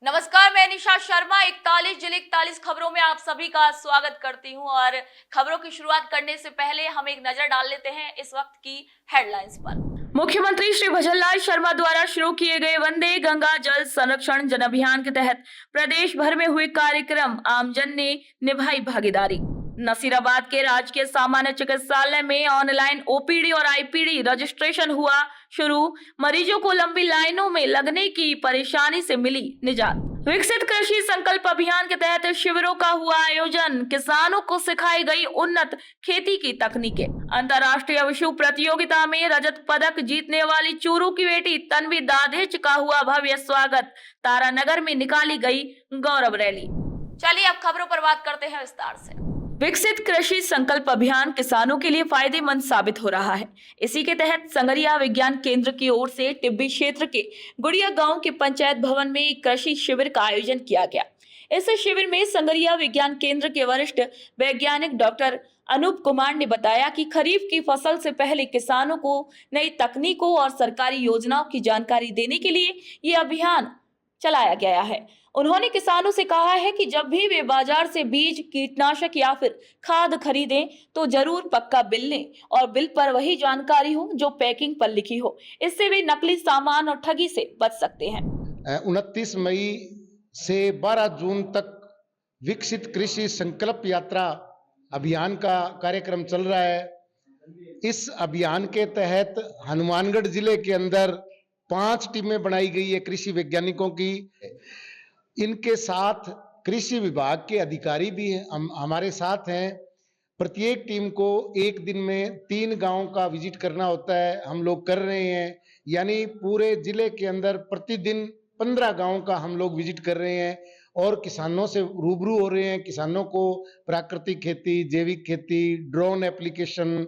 नमस्कार, मैं निशा शर्मा 41 जिले 41 खबरों में आप सभी का स्वागत करती हूं और खबरों की शुरुआत करने से पहले हम एक नजर डाल लेते हैं इस वक्त की हेडलाइंस पर। मुख्यमंत्री श्री भजनलाल शर्मा द्वारा शुरू किए गए वंदे गंगा जल संरक्षण जन अभियान के तहत प्रदेश भर में हुए कार्यक्रम, आमजन ने निभाई भागीदारी। नसीराबाद के राजकीय सामान्य चिकित्सालय में ऑनलाइन ओपीडी और आईपीडी रजिस्ट्रेशन हुआ शुरू। मरीजों को लंबी लाइनों में लगने की परेशानी से मिली निजात। विकसित कृषि संकल्प अभियान के तहत शिविरों का हुआ आयोजन, किसानों को सिखाई गई उन्नत खेती की तकनीकें। अंतर्राष्ट्रीय विशु प्रतियोगिता में रजत पदक जीतने वाली चूरू की बेटी तन्वी दाधेच का हुआ भव्य स्वागत। तारानगर में निकाली गई गौरव रैली। चलिए अब खबरों पर बात करते हैं विस्तार से। विकसित कृषि संकल्प अभियान किसानों के लिए फायदेमंद साबित हो रहा है। इसी के तहत संगरिया विज्ञान केंद्र की ओर से टिब्बी क्षेत्र के गुड़िया गांव के पंचायत भवन में एक कृषि शिविर का आयोजन किया गया। इस शिविर में संगरिया विज्ञान केंद्र के वरिष्ठ वैज्ञानिक डॉक्टर अनूप कुमार ने बताया कि खरीफ की फसल से पहले किसानों को नई तकनीकों और सरकारी योजनाओं की जानकारी देने के लिए ये अभियान चलाया गया है। उन्होंने किसानों से कहा है कि जब भी वे बाजार से बीज, कीटनाशक या फिर खाद खरीदें तो जरूर पक्का बिल लें और बिल पर वही जानकारी हो जो पैकिंग पर लिखी हो। इससे वे नकली सामान और ठगी से बच सकते हैं। 29 मई से 12 जून तक विकसित कृषि संकल्प यात्रा अभियान का कार्यक्रम चल रहा है। इस अभियान के तहत हनुमानगढ़ जिले के अंदर 5 टीमें बनाई गई है कृषि वैज्ञानिकों की। इनके साथ कृषि विभाग के अधिकारी भी हमारे साथ हैं। प्रत्येक टीम को एक दिन में 3 गांव का विजिट करना होता है, हम लोग कर रहे हैं। यानी पूरे जिले के अंदर प्रतिदिन 15 गांव का हम लोग विजिट कर रहे हैं और किसानों से रूबरू हो रहे हैं। किसानों को प्राकृतिक खेती, जैविक खेती, ड्रोन एप्लीकेशन,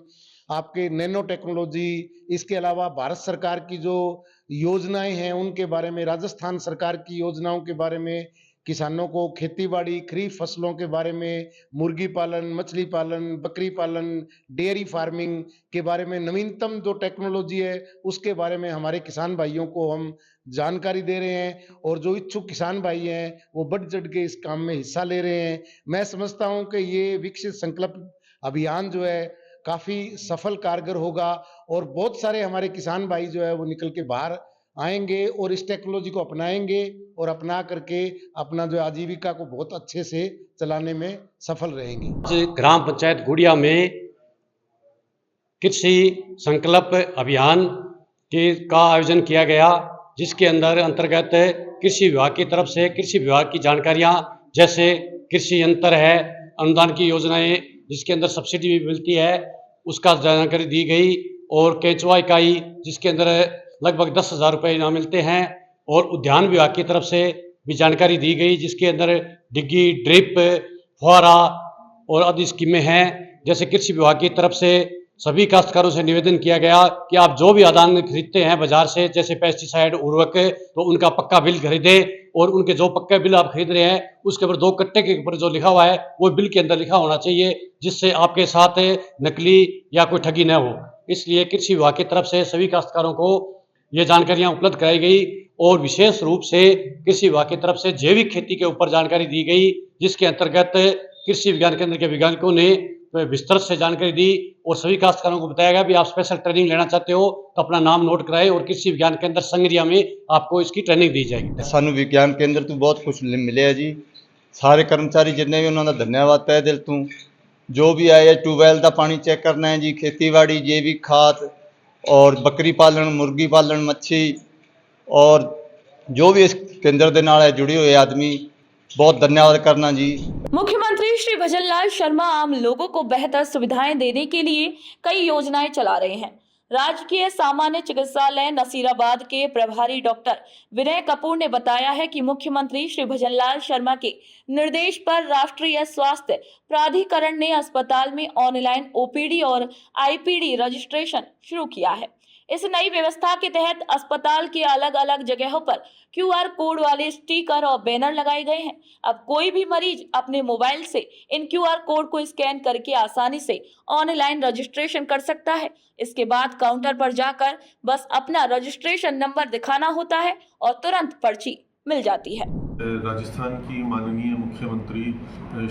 आपके नैनो टेक्नोलॉजी, इसके अलावा भारत सरकार की जो योजनाएं हैं उनके बारे में, राजस्थान सरकार की योजनाओं के बारे में, किसानों को खेती-बाड़ी, खरीफ फसलों के बारे में, मुर्गी पालन, मछली पालन, बकरी पालन, डेयरी फार्मिंग के बारे में, नवीनतम जो टेक्नोलॉजी है उसके बारे में हमारे किसान भाइयों को हम जानकारी दे रहे हैं और जो इच्छुक किसान भाई हैं वो बढ़ चढ़ के इस काम में हिस्सा ले रहे हैं। मैं समझता हूं कि ये विकसित संकल्प अभियान जो है काफी सफल कारगर होगा और बहुत सारे हमारे किसान भाई जो है वो निकल के बाहर आएंगे और इस टेक्नोलॉजी को अपनाएंगे और अपना करके अपना जो आजीविका को बहुत अच्छे से चलाने में सफल रहेंगे। ग्राम पंचायत गुड़िया में कृषि संकल्प अभियान का आयोजन किया गया, जिसके अंतर्गत कृषि विभाग की तरफ से कृषि विभाग की जानकारियां, जैसे कृषि यंत्र है, अनुदान की योजनाएं जिसके अंदर सब्सिडी भी मिलती है, उसका जानकारी दी गई और केंचुआ इकाई जिसके अंदर लगभग 10,000 रुपये इनाम मिलते हैं और उद्यान विभाग की तरफ से भी जानकारी दी गई जिसके अंदर डिग्गी, ड्रिप, फुहारा और आदि स्कीमें हैं। जैसे कृषि विभाग की तरफ से सभी काश्तकारों से निवेदन किया गया कि आप जो भी आदान खरीदते हैं बाजार से, जैसे पेस्टिसाइड, उर्वरक, तो उनका पक्का बिल खरीदें और उनके जो पक्का बिल आप खरीद रहे हैं उसके ऊपर 2 कट्टे के ऊपर जो लिखा हुआ है वो बिल के अंदर लिखा होना चाहिए, जिससे आपके साथ नकली या कोई ठगी न हो। इसलिए कृषि विभाग की तरफ से सभी काश्तकारों को ये जानकारियां उपलब्ध कराई गई और विशेष रूप से कृषि विभाग की तरफ से जैविक खेती के ऊपर जानकारी दी गई, जिसके अंतर्गत कृषि विज्ञान केंद्र के वैज्ञानिकों ने विस्तृत से जानकारी दी और सभी काश्तकारों को बताया गया भी आप स्पेशल ट्रेनिंग लेना चाहते हो तो अपना नाम नोट कराए और कृषि विज्ञान केंद्र संगरिया में आपको इसकी ट्रेनिंग दी जाएगी। सानू विज्ञान केंद्र तो बहुत कुछ मिले है जी। सारे कर्मचारी जिन्हें भी उन्होंने धन्यवाद तय दिल तू। जो भी आए ट्यूबवैल का पानी चेक करना है जी, खेतीबाड़ी, जैविक खाद और बकरी पालन, मुर्गी पालन, मच्छी और जो भी इस केंद्र के नाल जुड़े हुए आदमी, बहुत धन्यवाद करना जी। मुख्यमंत्री श्री भजनलाल शर्मा आम लोगों को बेहतर सुविधाएं देने के लिए कई योजनाएं चला रहे हैं। राजकीय सामान्य चिकित्सालय नसीराबाद के प्रभारी डॉक्टर विनय कपूर ने बताया है कि मुख्यमंत्री श्री भजनलाल शर्मा के निर्देश पर राष्ट्रीय स्वास्थ्य प्राधिकरण ने अस्पताल में ऑनलाइन ओपीडी और आईपीडी रजिस्ट्रेशन शुरू किया है। इस नई व्यवस्था के तहत अस्पताल के अलग अलग जगहों पर क्यूआर कोड वाले स्टिकर और बैनर लगाए गए हैं। अब कोई भी मरीज अपने मोबाइल से इन क्यूआर कोड को स्कैन करके आसानी से ऑनलाइन रजिस्ट्रेशन कर सकता है। इसके बाद काउंटर पर जाकर बस अपना रजिस्ट्रेशन नंबर दिखाना होता है और तुरंत पर्ची मिल जाती है। राजस्थान की माननीय मुख्यमंत्री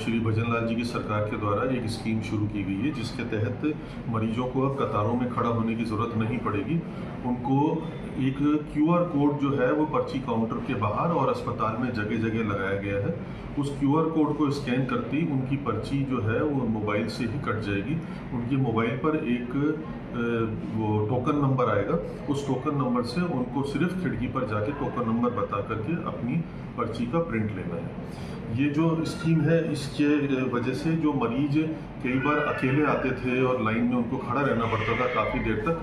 श्री भजनलाल जी की सरकार के द्वारा एक स्कीम शुरू की गई है, जिसके तहत मरीजों को अब कतारों में खड़ा होने की ज़रूरत नहीं पड़ेगी। उनको एक QR कोड जो है वो पर्ची काउंटर के बाहर और अस्पताल में जगह जगह लगाया गया है। उस QR कोड को स्कैन करते ही उनकी पर्ची जो है वो मोबाइल से ही कट जाएगी। उनके मोबाइल पर एक वो टोकन नंबर आएगा। उस टोकन नंबर से उनको सिर्फ खिड़की पर जाके टोकन नंबर बता करके अपनी पर्ची का प्रिंट लेना है। ये जो स्कीम है, इसके वजह से जो मरीज कई बार अकेले आते थे और लाइन में उनको खड़ा रहना पड़ता था काफ़ी देर तक,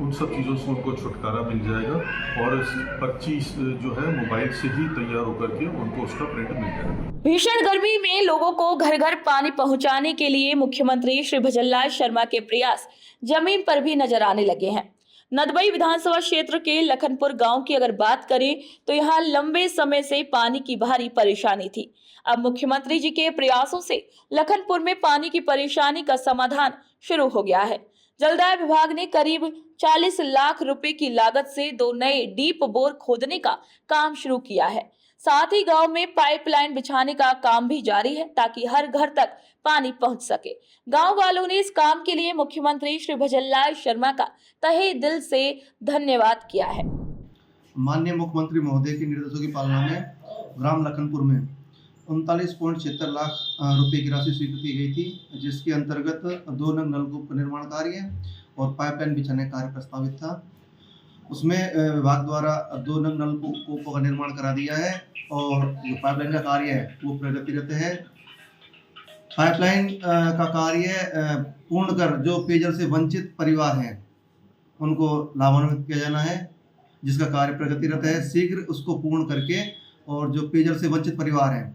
उन सब चीज़ों से उनको छुटकारा मिल जाएगा और पर्ची जो है मोबाइल से ही तैयार होकर के उनको उसका प्रिंट मिल जाएगा। भीषण गर्मी में लोगों को घर घर पानी पहुंचाने के लिए मुख्यमंत्री श्री भजनलाल शर्मा के प्रयास जमीन पर भी नजर आने लगे हैं। नदबई विधानसभा क्षेत्र के लखनपुर गांव की अगर बात करें तो यहां लंबे समय से पानी की भारी परेशानी थी। अब मुख्यमंत्री जी के प्रयासों से लखनपुर में पानी की परेशानी का समाधान शुरू हो गया है। जलदाय विभाग ने करीब 40 लाख रुपए की लागत से 2 नए डीप बोर खोदने का काम शुरू किया है। साथ ही गांव में पाइपलाइन बिछाने का काम भी जारी है ताकि हर घर तक पानी पहुंच सके। गांव वालों ने इस काम के लिए मुख्यमंत्री श्री भजनलाल शर्मा का तहे दिल से धन्यवाद किया है। माननीय मुख्यमंत्री महोदय के निर्देशों की पालना में ग्राम लखनपुर में 39.76 लाख रुपए की राशि स्वीकृत की गई थी, जिसके अंतर्गत 2 नग नलकूप का निर्माण कार्य और पाइपलाइन बिछाने का कार्य प्रस्तावित था। उसमें विभाग द्वारा 2 नग नलकूपों का निर्माण करा दिया है और जो पाइपलाइन का कार्य है वो प्रगतिरत है। पाइपलाइन का कार्य पूर्ण कर जो पेयजल से वंचित परिवार हैं उनको लाभान्वित किया जाना है, जिसका कार्य प्रगतिरत है। शीघ्र उसको पूर्ण करके और जो पेयजल से वंचित परिवार हैं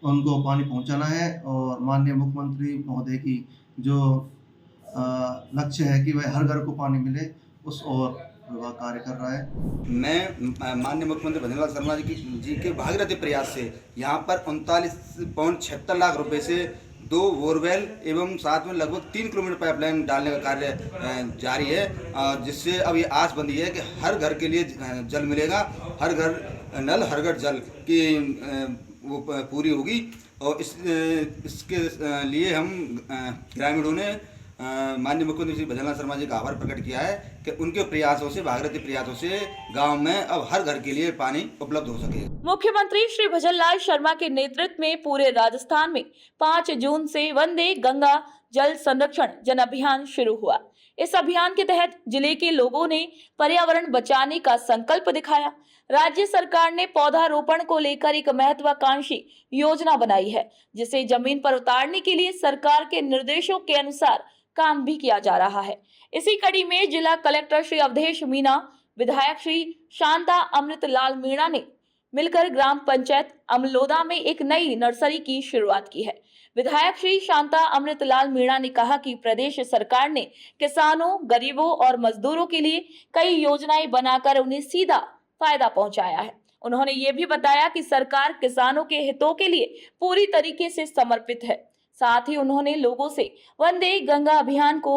उनको पानी पहुंचाना है और माननीय मुख्यमंत्री महोदय की जो लक्ष्य है कि वह हर घर को पानी मिले, उस और विभाग कार्य कर रहा है। मैं माननीय मुख्यमंत्री भजनलाल शर्मा जी के भागीरथी प्रयास से यहाँ पर 39.76 लाख रुपए से 2 बोरवेल एवं साथ में लगभग 3 किलोमीटर पाइपलाइन डालने का कार्य जारी है, जिससे अब ये आस बंधी है कि हर घर के लिए जल मिलेगा, हर घर नल हर घर जल की वो पूरी होगी। और इसके लिए हम ग्रामीणों ने माननीय मुख्यमंत्री श्री भजनलाल शर्मा जी का आभार प्रकट किया है कि उनके प्रयासों से, भागीरथी प्रयासों से गांव में अब हर घर के लिए पानी उपलब्ध हो सके। मुख्यमंत्री श्री भजनलाल शर्मा के नेतृत्व में पूरे राजस्थान में 5 जून से वंदे गंगा जल संरक्षण जन अभियान शुरू हुआ। इस अभियान के तहत जिले के लोगों ने पर्यावरण बचाने का संकल्प दिखाया। राज्य सरकार ने पौधारोपण को लेकर एक महत्वाकांक्षी योजना बनाई है, जिसे जमीन पर उतारने के लिए सरकार के निर्देशों के अनुसार काम भी किया जा रहा है। इसी कड़ी में जिला कलेक्टर श्री अवधेश मीणा, विधायक श्री शांता अमृत लाल मीणा ने मिलकर ग्राम पंचायत अमलोदा में एक नई नर्सरी की शुरुआत की है। विधायक श्री शांता अमृत लाल मीणा ने कहा कि प्रदेश सरकार ने किसानों, गरीबों और मजदूरों के लिए कई योजनाएं बनाकर उन्हें सीधा फायदा पहुंचाया है। उन्होंने ये भी बताया कि सरकार किसानों के हितों के लिए पूरी तरीके से समर्पित है। साथ ही उन्होंने लोगों से वंदे गंगा अभियान को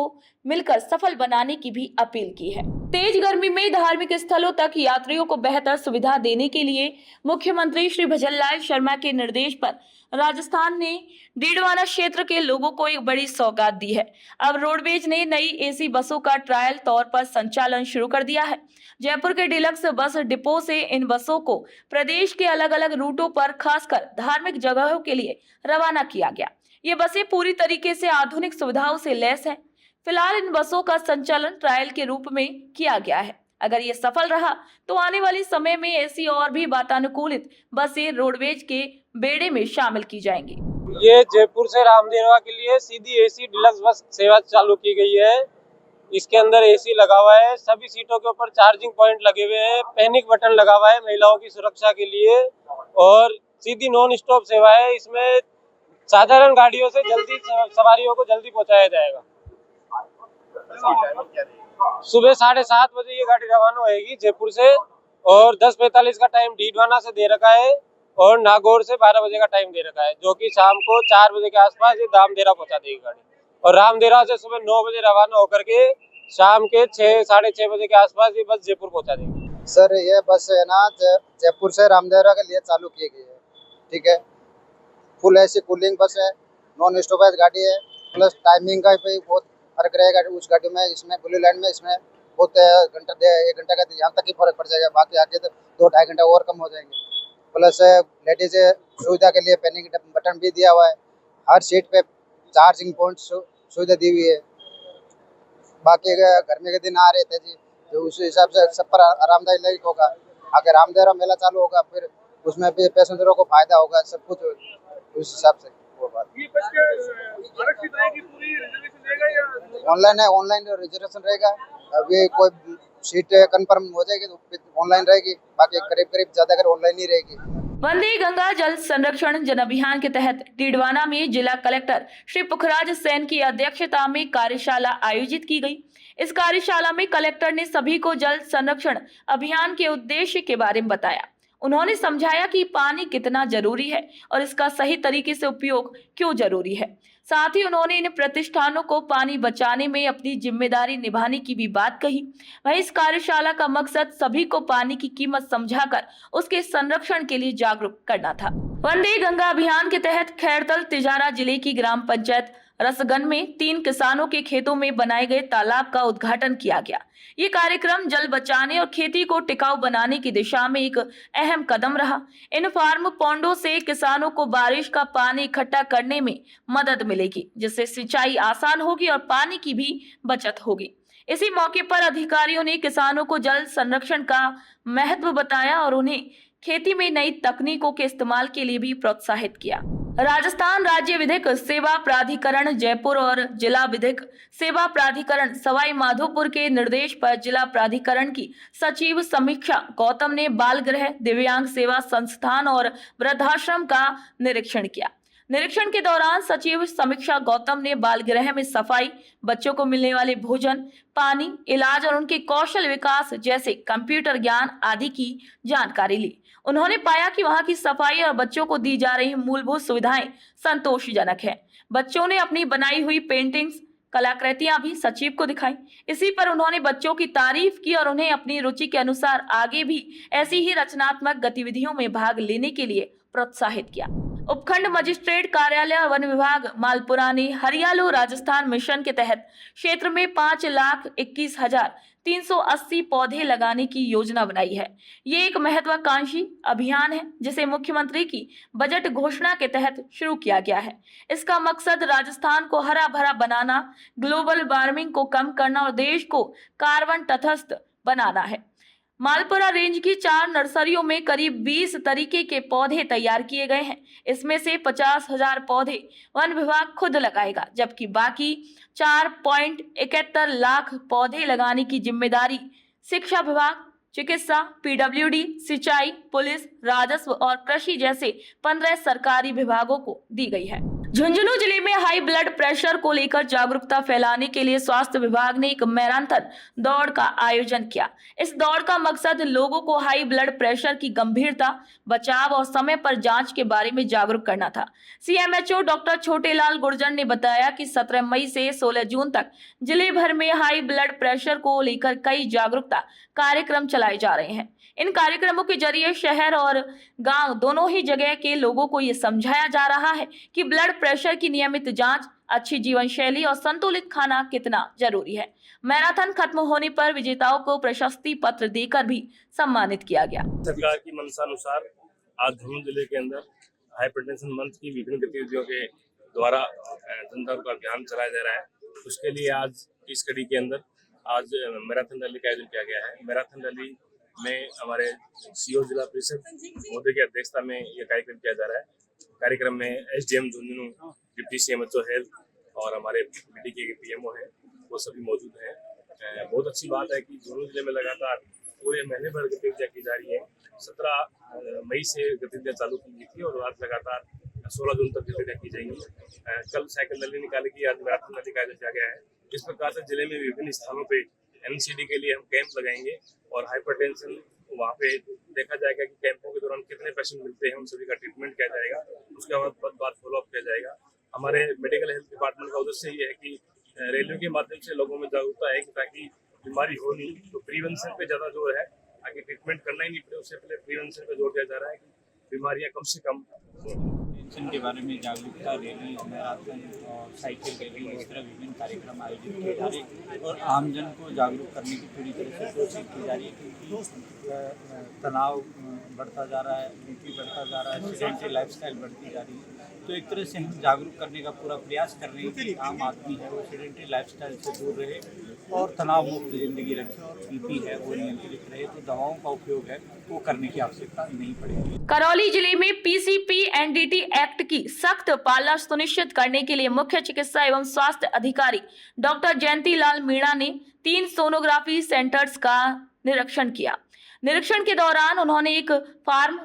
मिलकर सफल बनाने की भी अपील की है। तेज गर्मी में धार्मिक स्थलों तक यात्रियों को बेहतर सुविधा देने के लिए मुख्यमंत्री श्री भजनलाल शर्मा के निर्देश पर राजस्थान ने डीडवाना क्षेत्र के लोगों को एक बड़ी सौगात दी है। अब रोडवेज ने नई AC बसों का ट्रायल तौर पर संचालन शुरू कर दिया है। जयपुर के डिलक्स बस डिपो से इन बसों को प्रदेश के अलग अलग रूटों पर खासकर धार्मिक जगहों के लिए रवाना किया गया। ये बसें पूरी तरीके से आधुनिक सुविधाओं से लैस हैं। फिलहाल इन बसों का संचालन ट्रायल के रूप में किया गया है। अगर ये सफल रहा तो आने वाले समय में ऐसी और भी वातानुकूलित बसें रोडवेज के बेड़े में शामिल की जाएंगी। ये जयपुर से रामदेवरा के लिए सीधी AC डिलक्स बस सेवा चालू की गई है। इसके अंदर AC लगा हुआ है, सभी सीटों के ऊपर चार्जिंग पॉइंट लगे हुए हैं, पैनिक बटन लगा हुआ है महिलाओं की सुरक्षा के लिए और सीधी नॉन स्टॉप सेवा है। इसमें साधारण गाड़ियों से जल्दी सवारियों को जल्दी पहुंचाया जाएगा। सुबह 7:30 बजे ये गाड़ी रवाना होएगी जयपुर से और 10:45 का टाइम डीडवाना से दे रखा है और नागौर से 12 बजे का टाइम दे रखा है, जो कि शाम को 4 बजे के आसपास ये रामदेवरा पहुंचा देगी गाड़ी। और रामदेवरा से सुबह 9 बजे रवाना होकर के शाम के 6 साढ़े 6 बजे के आसपास ये बस जयपुर पहुंचा देगी। सर ये बस है ना जयपुर से रामदेवरा के लिए चालू की गई है। ठीक है। फुल एसी कूलिंग बस है, नॉन स्टॉपेज गाड़ी है, प्लस टाइमिंग का भी बहुत फर्क रहेगा उस गाड़ी में। इसमें ब्लू लाइन में इसमें बहुत घंटा 1 घंटा का यहाँ तक ही फर्क पड़ जाएगा, बाकी आगे तो 2-2.5 घंटा और कम हो जाएंगे। प्लस लेडीज सुविधा के लिए पैनिक बटन भी दिया हुआ है, हर सीट पे चार्जिंग पॉइंट सुविधा दी हुई है। बाकी गर्मी के दिन आ रहे थे जी, तो उस हिसाब से सब पर आरामदायक होगा। अगर रामदेवरा मेला चालू होगा फिर उसमें भी पैसेंजरों को फायदा होगा, सब कुछ उस हिसाब से वो बात। ऑनलाइन है, ऑनलाइन रिजर्वेशन रहेगा। अभी कोई सीट कंफर्म हो जाएगी तो ऑनलाइन रहेगी, बाकी करीब ज्यादा कर ऑनलाइन ही रहेगी। वंदे गंगा जल संरक्षण जन अभियान के तहत डीडवाना में जिला कलेक्टर श्री पुखराज सेन की अध्यक्षता में कार्यशाला आयोजित की गई। इस कार्यशाला में कलेक्टर ने सभी को जल संरक्षण अभियान के उद्देश्य के बारे में बताया। उन्होंने समझाया कि पानी कितना जरूरी है और इसका सही तरीके से उपयोग क्यों जरूरी है। साथ ही उन्होंने इन प्रतिष्ठानों को पानी बचाने में अपनी जिम्मेदारी निभाने की भी बात कही। वहीं इस कार्यशाला का मकसद सभी को पानी की कीमत समझाकर उसके संरक्षण के लिए जागरूक करना था। वंदे गंगा अभियान के तहत खैरतल तिजारा जिले की ग्राम पंचायत रसगन में 3 किसानों के खेतों में बनाए गए तालाब का उद्घाटन किया गया। ये कार्यक्रम जल बचाने और खेती को टिकाऊ बनाने की दिशा में एक अहम कदम रहा। इन फार्म पौंडों से किसानों को बारिश का पानी इकट्ठा करने में मदद मिलेगी, जिससे सिंचाई आसान होगी और पानी की भी बचत होगी। इसी मौके पर अधिकारियों ने किसानों को जल संरक्षण का महत्व बताया और उन्हें खेती में नई तकनीकों के इस्तेमाल के लिए भी प्रोत्साहित किया। राजस्थान राज्य विधिक सेवा प्राधिकरण जयपुर और जिला विधिक सेवा प्राधिकरण सवाई माधोपुर के निर्देश पर जिला प्राधिकरण की सचिव समीक्षा गौतम ने बाल गृह, दिव्यांग सेवा संस्थान और वृद्धाश्रम का निरीक्षण किया। निरीक्षण के दौरान सचिव समीक्षा गौतम ने बाल गृह में सफाई, बच्चों को मिलने वाले भोजन, पानी, इलाज और उनके कौशल विकास जैसे कंप्यूटर ज्ञान आदि की जानकारी ली। उन्होंने पाया कि वहां की सफाई और बच्चों को दी जा रही मूलभूत सुविधाएं संतोषजनक है। बच्चों ने अपनी बनाई हुई पेंटिंग्स, कलाकृतियां भी सचिव को दिखाई। इसी पर उन्होंने बच्चों की तारीफ की और उन्हें अपनी रुचि के अनुसार आगे भी ऐसी ही रचनात्मक गतिविधियों में भाग लेने के लिए प्रोत्साहित किया। उपखंड मजिस्ट्रेट कार्यालय और वन विभाग मालपुरा ने हरियालो राजस्थान मिशन के तहत क्षेत्र में 5,21,380 पौधे लगाने की योजना बनाई है। ये एक महत्वाकांक्षी अभियान है जिसे मुख्यमंत्री की बजट घोषणा के तहत शुरू किया गया है। इसका मकसद राजस्थान को हरा भरा बनाना, ग्लोबल वार्मिंग को कम करना और देश को कार्बन तटस्थ बनाना है। मालपुरा रेंज की 4 नर्सरियों में करीब 20 तरीके के पौधे तैयार किए गए हैं। इसमें से 50,000 पौधे वन विभाग खुद लगाएगा, जबकि बाकी 4.71 लाख पौधे लगाने की जिम्मेदारी शिक्षा विभाग, चिकित्सा, पीडब्ल्यूडी, सिंचाई, पुलिस, राजस्व और कृषि जैसे 15 सरकारी विभागों को दी गई है। झुंझुनू जिले में हाई ब्लड प्रेशर को लेकर जागरूकता फैलाने के लिए स्वास्थ्य विभाग ने एक मैराथन दौड़ का आयोजन किया। इस दौड़ का मकसद लोगों को हाई ब्लड प्रेशर की गंभीरता, बचाव और समय पर जांच के बारे में जागरूक करना था। सीएमएचओ डॉक्टर छोटेलाल गुर्जर ने बताया कि 17 मई से 16 जून तक जिले भर में हाई ब्लड प्रेशर को लेकर कई जागरूकता कार्यक्रम चलाए जा रहे हैं। इन कार्यक्रमों के जरिए शहर और गांव दोनों ही जगह के लोगों को ये समझाया जा रहा है कि ब्लड प्रेशर की नियमित जांच, अच्छी जीवन शैली और संतुलित खाना कितना जरूरी है। मैराथन खत्म होने पर विजेताओं को प्रशस्ति पत्र देकर भी सम्मानित किया गया। सरकार की मंशानुसार आज झुंझुनू जिले के अंदर हाइपरटेंशन मंथ की विभिन्न गतिविधियों के द्वारा जनजागरूकता अभियान चलाया जा रहा है। उसके लिए आज इस कड़ी के अंदर आज मैराथन रैली का आयोजन किया गया है। मैराथन रैली में हमारे सीओ जिला परिषद महोदय की अध्यक्षता में यह कार्यक्रम किया जा रहा है। कार्यक्रम में SDM Jhunjhunu, deputy CMHO health और हमारे बीडीके के पीएमओ हैं, वो सभी मौजूद हैं। बहुत अच्छी बात है कि झुंझुनू जिले में लगातार पूरे महीने भर गतिविधियाँ की जा रही है। 17 मई से गतिविधियाँ चालू की गई थी और आज लगातार 16 जून तक गतिविधियाँ की जाएंगी। कल साइकिल रैली निकाली गई, आज मैराथन रैली का आयोजन किया गया है। इस प्रकार से जिले में विभिन्न स्थानों पे एनसीडी के लिए हम कैंप लगाएंगे और हाइपरटेंशन वहाँ पे देखा जाएगा कि कैंपों के दौरान कितने पेशेंट मिलते हैं, उन सभी का ट्रीटमेंट किया जाएगा। उसके बाद फॉलोअप किया जाएगा। हमारे मेडिकल हेल्थ डिपार्टमेंट का उद्देश्य ये है कि रैलियों के माध्यम से लोगों में जागरूकता है कि ताकि बीमारी हो नहीं, तो प्रिवेंशन पे ज़्यादा जोर है। आगे ट्रीटमेंट करना ही नहीं पड़े, उससे पहले प्रिवेंशन पे जोर दिया जा रहा है कि बीमारियाँ कम से कम पेंशन के बारे में जागरूकता रैली, मैराथन और साइकिल रैली, इस तरह विभिन्न कार्यक्रम आयोजित किए जा रहे हैं और आमजन को जागरूक करने की पूरी तरह से कोशिश की जा रही है, क्योंकि तनाव बढ़ता जा रहा है, बीपी बढ़ता जा रहा है, सेडेंटरी लाइफस्टाइल बढ़ती जा रही है। तो एक तरह से हम जागरूक करने का पूरा प्रयास कर रहे हैं कि आम आदमी है वो सेडेंटरी लाइफस्टाइल से दूर रहे और तनाव मुक्त जिंदगी रखे और बीपी है वो नियंत्रित रहे, तो दवाओं का उपयोग है वो करने की आवश्यकता नहीं पड़ेगी। करौली जिले में PCP-NDT एक्ट की सख्त पालना सुनिश्चित करने के लिए मुख्य चिकित्सा एवं स्वास्थ्य अधिकारी डॉक्टर जयंती लाल मीणा ने 3 सोनोग्राफी सेंटर्स का निरीक्षण किया। निरीक्षण के दौरान उन्होंने एक फार्म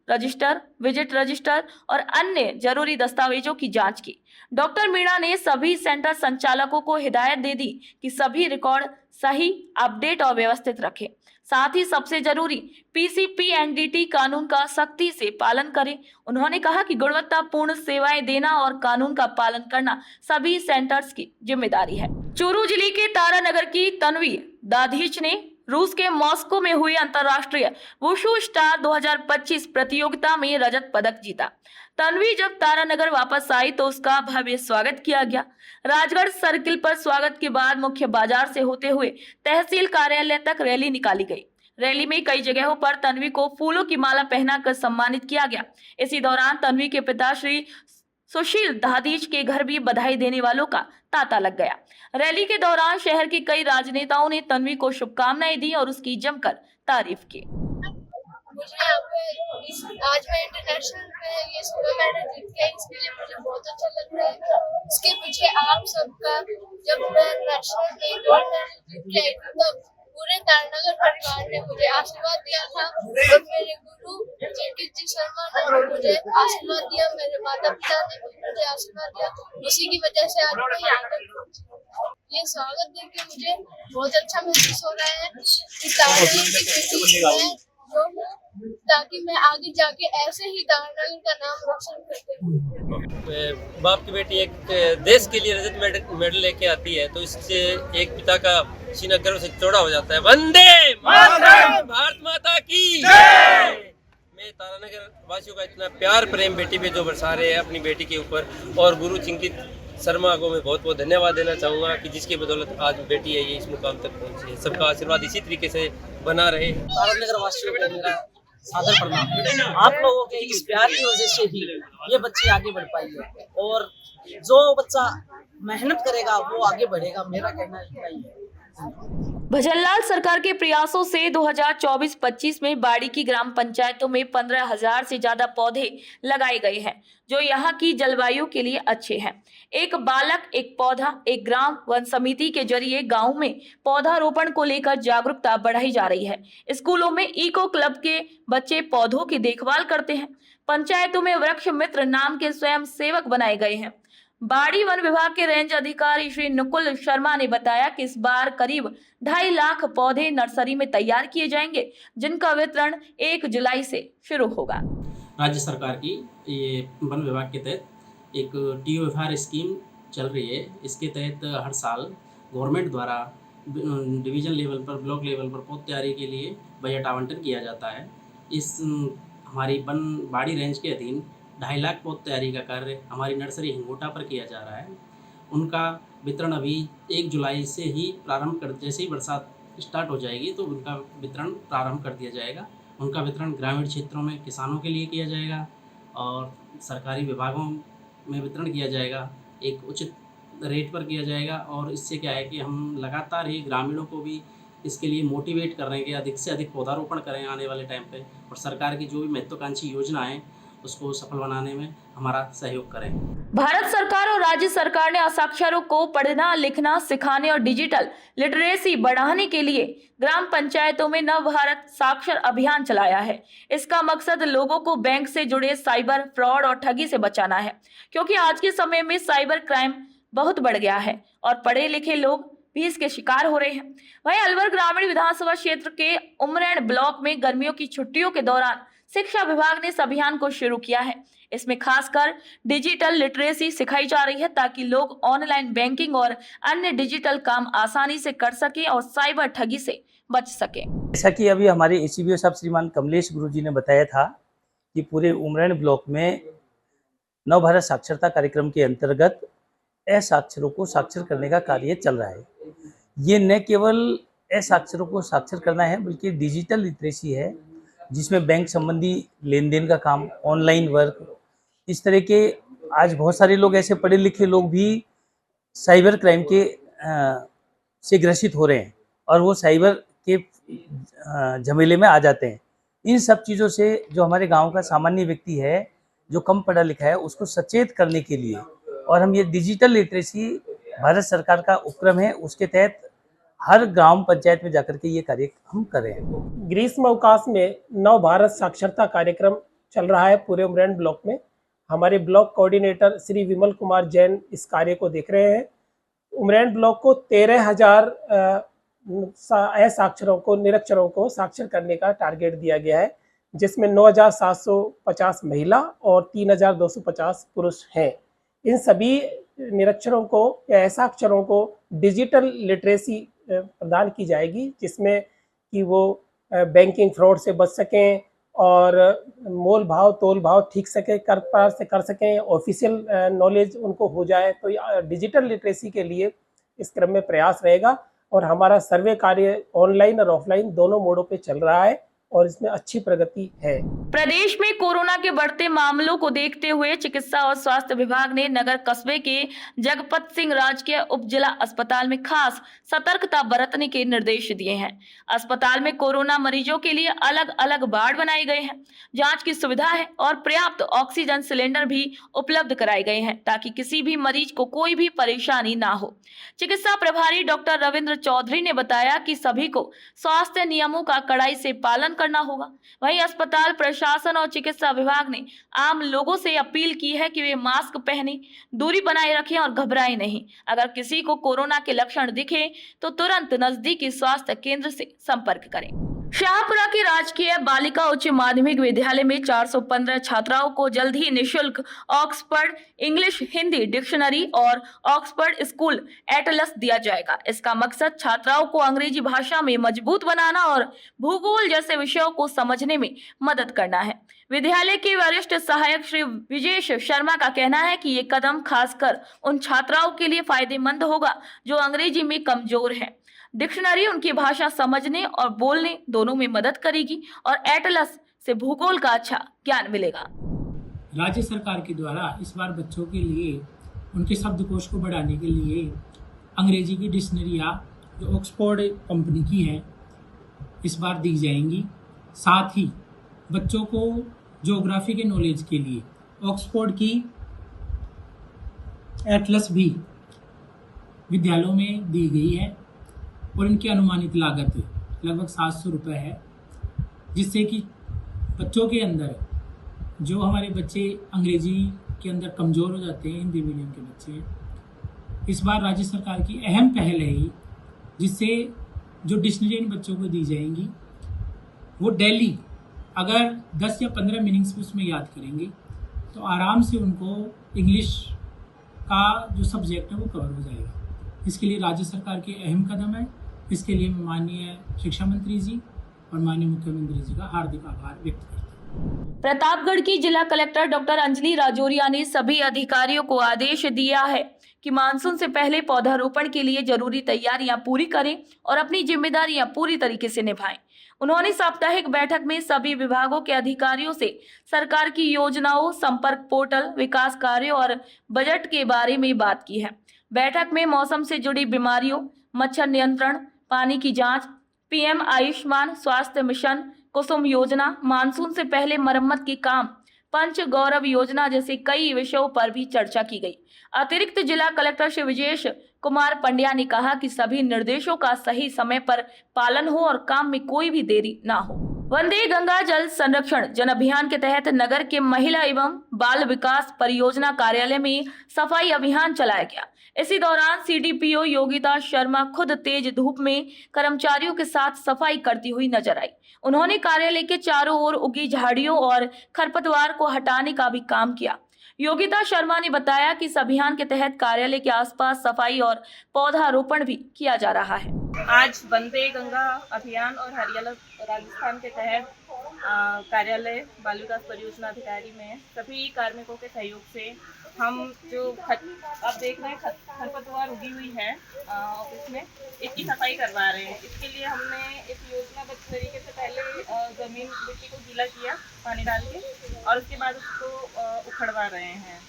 रजिस्टर, विजिट रजिस्टर और अन्य जरूरी दस्तावेजों की जांच की। डॉक्टर मीणा ने सभी सेंटर संचालकों को हिदायत दे दी कि सभी रिकॉर्ड सही, अपडेट और व्यवस्थित रखें। साथ ही सबसे जरूरी PCP-NDT कानून का सख्ती से पालन करें। उन्होंने कहा कि गुणवत्तापूर्ण सेवाएं देना और कानून का पालन करना सभी सेंटर्स की जिम्मेदारी है। चूरू जिले के तारानगर की तन्वी दाधीच ने रूस के मॉस्को में हुई अंतर्राष्ट्रीय वुशु स्टार 2025 प्रतियोगिता में रजत पदक जीता। तन्वी जब तारानगर वापस आई तो उसका भव्य स्वागत किया गया। राजगढ़ सर्किल पर स्वागत के बाद मुख्य बाजार से होते हुए तहसील कार्यालय तक रैली निकाली गई। रैली में कई जगहों पर तन्वी को फूलों की माला पहनाकर सम्मानित किया गया। इसी दौरान तन्वी के पिता श्री सुशील दाधीच के घर भी बधाई देने वालों का तांता लग गया। रैली के दौरान शहर के कई राजनेताओं ने तन्वी को शुभकामनाएं दी और उसकी जमकर तारीफ की। मुझे यहाँ पे आज मैं इंटरनेशनल पे ये सोलो मेडल जीत के इसके लिए मुझे बहुत अच्छा लग रहा है। इसके पीछे आप सबका, जब मैं नेशनल में गोल्ड मेडल जीत के आई थी तब पूरे तारानगर परिवार ने मुझे आशीर्वाद दिया था और मेरे गुरु चिंकित जी शर्मा ने मुझे आशीर्वाद दिया, मेरे माता पिता ने मुझे आशीर्वाद दिया। उसी की वजह से आज मैं यहाँ तक पहुंची। ये स्वागत देख के मुझे बहुत अच्छा महसूस हो रहा है कि तारानगर की बेटी है जो ताकि मैं आगे जाके ऐसे ही तारानगर का नाम रोशन करते हूँ। बाप की बेटी एक देश के लिए रजत मेडल लेके आती है तो इससे एक पिता का सीना गर्व से चौड़ा हो जाता है। वंदे मातरम, भारत माता की जय। मैं तारानगर वासियों का इतना प्यार प्रेम बेटी पे जो बरसा रहे हैं अपनी बेटी के ऊपर, और गुरु चिंकित शर्मा को मैं बहुत बहुत धन्यवाद देना चाहूँगा कि जिसकी बदौलत आज बेटी है ये इस मुकाम तक पहुँची है। सबका आशीर्वाद इसी तरीके से बना रहे। तारानगर वासियों को मेरा सादर प्रणाम। आप लोगों के इस प्यार की वजह से ही ये बच्ची आगे बढ़ पाई है और जो बच्चा मेहनत करेगा वो आगे बढ़ेगा, मेरा कहना इतना ही है। भजनलाल सरकार के प्रयासों से 2024-25 में बाड़ी की ग्राम पंचायतों में 15,000 से ज्यादा पौधे लगाए गए हैं जो यहाँ की जलवायु के लिए अच्छे हैं। एक बालक एक पौधा, एक ग्राम वन समिति के जरिए गांव में पौधारोपण को लेकर जागरूकता बढ़ाई जा रही है। स्कूलों में इको क्लब के बच्चे पौधों की देखभाल करते हैं। पंचायतों में वृक्ष मित्र नाम के स्वयं सेवक बनाए गए हैं। बाड़ी वन विभाग के रेंज अधिकारी श्री नुकुल शर्मा ने बताया कि इस बार करीब 2.5 लाख पौधे नर्सरी में तैयार किए जाएंगे जिनका वितरण 1 जुलाई से शुरू होगा। राज्य सरकार की ये वन विभाग के तहत एक TOFR स्कीम चल रही है। इसके तहत हर साल गवर्नमेंट द्वारा डिवीजन लेवल पर, ब्लॉक लेवल पर पौध तैयारी के लिए बजट आवंटन किया जाता है। इस हमारी बाड़ी रेंज के अधीन 2.5 लाख पौध तैयारी का कार्य हमारी नर्सरी हिंगोटा पर किया जा रहा है। उनका वितरण अभी 1 जुलाई से ही प्रारंभ कर, जैसे ही बरसात स्टार्ट हो जाएगी तो उनका वितरण प्रारंभ कर दिया जाएगा। उनका वितरण ग्रामीण क्षेत्रों में किसानों के लिए किया जाएगा और सरकारी विभागों में वितरण किया जाएगा, एक उचित रेट पर किया जाएगा। और इससे क्या है कि हम लगातार ही ग्रामीणों को भी इसके लिए मोटिवेट कर रहे हैं कि अधिक से अधिक पौधारोपण करें आने वाले टाइम पे, और सरकार की जो भी महत्वाकांक्षी योजनाएं उसको सफल बनाने में हमारा सहयोग करें। भारत सरकार और राज्य सरकार ने असाक्षरों को पढ़ना लिखना सिखाने और डिजिटल लिटरेसी बढ़ाने के लिए ग्राम पंचायतों में नव भारत साक्षर अभियान चलाया है। इसका मकसद लोगों को बैंक से जुड़े साइबर फ्रॉड और ठगी से बचाना है, क्योंकि आज के समय में साइबर क्राइम बहुत बढ़ गया है और पढ़े लिखे लोग भी इसके शिकार हो रहे हैं। वहीं अलवर ग्रामीण विधानसभा क्षेत्र के उमरैन ब्लॉक में गर्मियों की छुट्टियों के दौरान शिक्षा विभाग ने इस अभियान को शुरू किया है। इसमें खासकर डिजिटल लिटरेसी सिखाई जा रही है ताकि लोग ऑनलाइन बैंकिंग और अन्य डिजिटल काम आसानी से कर सकें और साइबर ठगी से बच सकें। जैसा कि अभी हमारे ACBO साहब श्रीमान कमलेश गुरुजी ने बताया था कि पूरे उमरैन ब्लॉक में नव भारत साक्षरता कार्यक्रम के अंतर्गत असाक्षरों को साक्षर करने का कार्य चल रहा है। ये न केवल असाक्षरों को साक्षर करना है बल्कि डिजिटल लिटरेसी है, जिसमें बैंक संबंधी लेन देन का काम, ऑनलाइन वर्क, इस तरह के आज बहुत सारे लोग ऐसे पढ़े लिखे लोग भी साइबर क्राइम के से ग्रसित हो रहे हैं और वो साइबर के झमेले में आ जाते हैं। इन सब चीज़ों से जो हमारे गांव का सामान्य व्यक्ति है जो कम पढ़ा लिखा है उसको सचेत करने के लिए, और हम ये डिजिटल लिटरेसी भारत सरकार का उपक्रम है, उसके तहत हर ग्राम पंचायत में जाकर के ये कार्य हम कर रहे हैं। ग्रीष्म अवकाश में नव भारत साक्षरता कार्यक्रम चल रहा है पूरे उमरैन ब्लॉक में। हमारे ब्लॉक कोऑर्डिनेटर श्री विमल कुमार जैन इस कार्य को देख रहे हैं। उमरैन ब्लॉक को 13,000 असाक्षरों को, निरक्षरों को साक्षर करने का टारगेट दिया गया है, जिसमें 9,750 महिला और 3,250 पुरुष हैं। इन सभी निरक्षरों को या असाक्षरों को डिजिटल लिटरेसी प्रदान की जाएगी, जिसमें कि वो बैंकिंग फ्रॉड से बच सकें और मोल भाव तोल भाव ठीक सके कर सकें, ऑफिशियल नॉलेज उनको हो जाए। तो डिजिटल लिटरेसी के लिए इस क्रम में प्रयास रहेगा और हमारा सर्वे कार्य ऑनलाइन और ऑफलाइन दोनों मोडों पे चल रहा है और इसमें अच्छी प्रगति है। प्रदेश में कोरोना के बढ़ते मामलों को देखते हुए चिकित्सा और स्वास्थ्य विभाग ने नगर कस्बे के जगपत सिंह राजकीय उप जिला अस्पताल में खास सतर्कता बरतने के निर्देश दिए हैं। अस्पताल में कोरोना मरीजों के लिए अलग अलग वार्ड बनाए गए हैं, जांच की सुविधा है और पर्याप्त ऑक्सीजन सिलेंडर भी उपलब्ध कराए गए हैं ताकि किसी भी मरीज को कोई भी परेशानी ना हो। चिकित्सा प्रभारी डॉक्टर रविंद्र चौधरी ने बताया कि सभी को स्वास्थ्य नियमों का कड़ाई से पालन करना होगा। वहीं अस्पताल प्रशासन और चिकित्सा विभाग ने आम लोगों से अपील की है कि वे मास्क पहने, दूरी बनाए रखें और घबराएं नहीं। अगर किसी को कोरोना के लक्षण दिखे तो तुरंत नजदीकी स्वास्थ्य केंद्र से संपर्क करें। शाहपुरा के राजकीय बालिका उच्च माध्यमिक विद्यालय में 415 छात्राओं को जल्द ही निःशुल्क ऑक्सफोर्ड इंग्लिश हिंदी डिक्शनरी और ऑक्सफोर्ड स्कूल एटलस दिया जाएगा। इसका मकसद छात्राओं को अंग्रेजी भाषा में मजबूत बनाना और भूगोल जैसे विषयों को समझने में मदद करना है। विद्यालय के वरिष्ठ सहायक श्री विजेश शर्मा का कहना है कि ये कदम खासकर उन छात्राओं के लिए फायदेमंद होगा जो अंग्रेजी में कमजोर हैं। डिक्शनरी उनकी भाषा समझने और बोलने दोनों में मदद करेगी और एटलस से भूगोल का अच्छा ज्ञान मिलेगा। राज्य सरकार के द्वारा इस बार बच्चों के लिए उनके शब्दकोश को बढ़ाने के लिए अंग्रेजी की डिक्शनरियाँ जो ऑक्सफोर्ड कंपनी की है इस बार दी जाएंगी। साथ ही बच्चों को ज्योग्राफी के नॉलेज के लिए ऑक्सफोर्ड की एटलस भी विद्यालयों में दी गई है और इनकी अनुमानित लागत लगभग 700 रुपये है, जिससे कि बच्चों के अंदर जो हमारे बच्चे अंग्रेजी के अंदर कमज़ोर हो जाते हैं, हिंदी मीडियम के बच्चे, इस बार राज्य सरकार की अहम पहल है ही, जिससे जो डिक्शनरी इन बच्चों को दी जाएंगी वो डेली अगर 10 या 15 मीनिंग्स उसमें याद करेंगे तो आराम से उनको इंग्लिश का जो सब्जेक्ट है वो कवर हो जाएगा। इसके लिए राज्य सरकार की अहम कदम है। इसके लिए मैं माननीय शिक्षा मंत्री जी और माननीय मुख्यमंत्री जी का हार्दिक आभार व्यक्त करता हूँ। प्रतापगढ़ की जिला कलेक्टर डॉक्टर अंजलि राजौरिया ने सभी अधिकारियों को आदेश दिया है कि मानसून से पहले पौधारोपण के लिए जरूरी तैयारियां पूरी करें और अपनी जिम्मेदारियां पूरी तरीके से निभाएं। उन्होंने साप्ताहिक बैठक में सभी विभागों के अधिकारियों से सरकार की योजनाओं, संपर्क पोर्टल, विकास कार्यों और बजट के बारे में बात की है। बैठक में मौसम से जुड़ी बीमारियों, मच्छर नियंत्रण, पानी की जांच, पीएम आयुष्मान स्वास्थ्य मिशन, कुसुम योजना, मानसून से पहले मरम्मत के काम, पंच गौरव योजना जैसे कई विषयों पर भी चर्चा की गई। अतिरिक्त जिला कलेक्टर श्री विजेश कुमार पंड्या ने कहा कि सभी निर्देशों का सही समय पर पालन हो और काम में कोई भी देरी ना हो। वंदे गंगा जल संरक्षण जन अभियान के तहत नगर के महिला एवं बाल विकास परियोजना कार्यालय में सफाई अभियान चलाया गया। इसी दौरान सीडीपीओ योगिता शर्मा खुद तेज धूप में कर्मचारियों के साथ सफाई करती हुई नजर आई। उन्होंने कार्यालय के चारों ओर उगी झाड़ियों और खरपतवार को हटाने का भी काम किया। योगिता शर्मा ने बताया कि इस अभियान के तहत कार्यालय के आसपास सफाई और पौधारोपण भी किया जा रहा है। आज वंदे गंगा अभियान और हरियाला राजस्थान के तहत कार्यालय बाल विकास परियोजना अधिकारी में सभी कार्मिकों के सहयोग से हम जो आप देख रहे हैं खरपतवार उगी हुई है ऑफिस में, इसकी सफाई करवा रहे हैं। इसके लिए हमने एक योजनाबद्ध तरीके से पहले ज़मीन मिट्टी को गीला किया पानी डाल के, और उसके बाद उसको उखड़वा रहे हैं।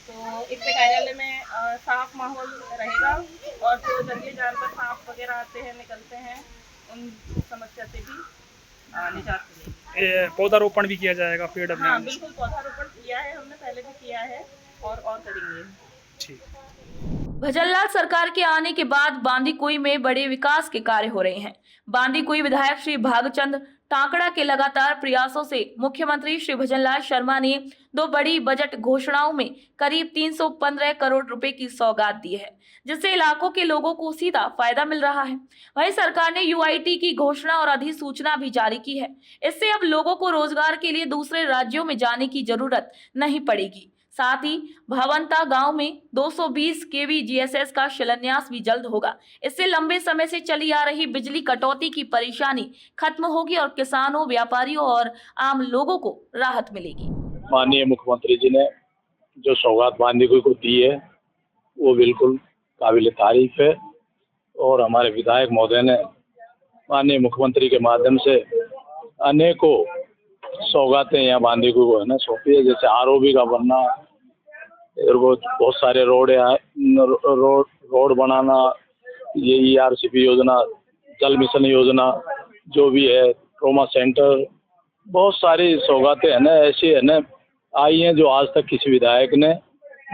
तो इससे कार्यालय में साफ माहौल रहेगा और जो जंगली जानवर सांप वगैरह आते हैं निकलते हैं उन समस्या से भी निजात मिलेगी। पौधारोपण भी किया जाएगा पेड़ अभियान? हाँ बिल्कुल, पौधारोपण किया है हमने, पहले भी किया है और करेंगे। ठीक। भजनलाल सरकार के आने के बाद बांदीकुई में बड़े विकास के कार्य हो रहे हैं। बांदीकुई विधायक श्री भागचंद टाकड़ा के लगातार प्रयासों से मुख्यमंत्री श्री भजनलाल शर्मा ने 2 बड़ी बजट घोषणाओं में करीब 315 करोड़ रुपए की सौगात दी है, जिससे इलाकों के लोगों को सीधा फायदा मिल रहा है। वहीं सरकार ने यूआईटी की घोषणा और अधिसूचना भी जारी की है। इससे अब लोगों को रोजगार के लिए दूसरे राज्यों में जाने की जरूरत नहीं पड़ेगी। साथ ही भावंता गांव में 220 केवी जीएसएस का शिलान्यास भी जल्द होगा। इससे लंबे समय से चली आ रही बिजली कटौती की परेशानी खत्म होगी और किसानों, व्यापारियों और आम लोगों को राहत मिलेगी। माननीय मुख्यमंत्री जी ने जो सौगात बांदीकुई को दी है वो बिल्कुल काबिल तारीफ है, और हमारे विधायक महोदय ने माननीय मुख्यमंत्री के माध्यम से अनेकों सौगातें यहाँ बांदीकुई को है ना सौंपी है। जैसे आरओबी का बनना, बहुत सारे रोड बनाना, ये ईआरसीपी योजना, जल मिशन योजना जो भी है, ट्रॉमा सेंटर, बहुत सारी सौगातें है ना ऐसी है ना आई हैं जो आज तक किसी विधायक ने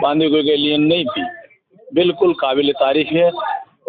बांदीकुई के लिए नहीं की। बिल्कुल काबिल तारीफ है,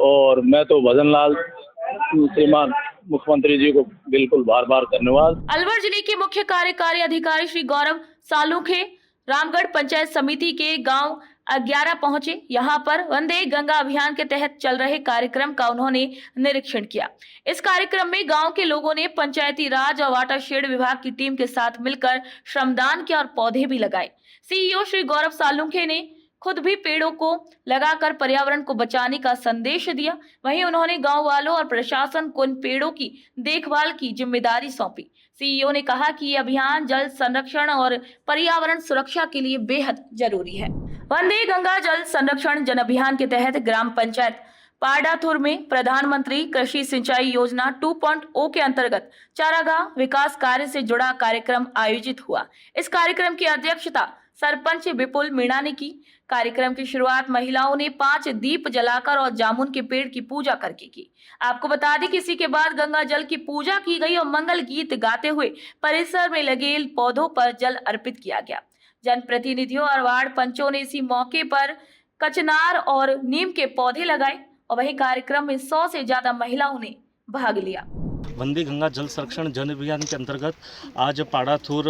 और मैं तो भजनलाल श्रीमान मुख्यमंत्री जी को बिल्कुल बार बार धन्यवाद। अलवर जिले के मुख्य कार्यकारी अधिकारी श्री गौरव सालूखे रामगढ़ पंचायत समिति के गांव 11 पहुंचे। यहां पर वंदे गंगा अभियान के तहत चल रहे कार्यक्रम का उन्होंने निरीक्षण किया। इस कार्यक्रम में गांव के लोगों ने पंचायती राज और वाटरशेड विभाग की टीम के साथ मिलकर श्रमदान किया और पौधे भी लगाए। सीईओ श्री गौरव सालूखे ने खुद भी पेड़ों को लगाकर पर्यावरण को बचाने का संदेश दिया। वहीं उन्होंने गांव वालों और प्रशासन को इन पेड़ों की देखभाल की जिम्मेदारी सौंपी। सीईओ ने कहा कि ये अभियान जल संरक्षण और पर्यावरण सुरक्षा के लिए बेहद जरूरी है। वंदे गंगा जल संरक्षण जन अभियान के तहत ग्राम पंचायत पाडाथुर में प्रधानमंत्री कृषि सिंचाई योजना 2.0 के अंतर्गत चारागाह विकास कार्य से जुड़ा कार्यक्रम आयोजित हुआ। इस कार्यक्रम की अध्यक्षता सरपंच विपुल मीणा ने की। कार्यक्रम की शुरुआत महिलाओं ने 5 दीप जलाकर और जामुन के पेड़ की पूजा करके की। आपको बता दें कि इसी के बाद गंगा जल की पूजा की गई और मंगल गीत गाते हुए परिसर में लगे पौधों पर जल अर्पित किया गया। जनप्रतिनिधियों और वार्ड पंचों ने इसी मौके पर कचनार और नीम के पौधे लगाए और वही कार्यक्रम में 100 से ज्यादा महिलाओं ने भाग लिया। वंदे गंगा जल संरक्षण जन अभियान के अंतर्गत आज पाडाथुर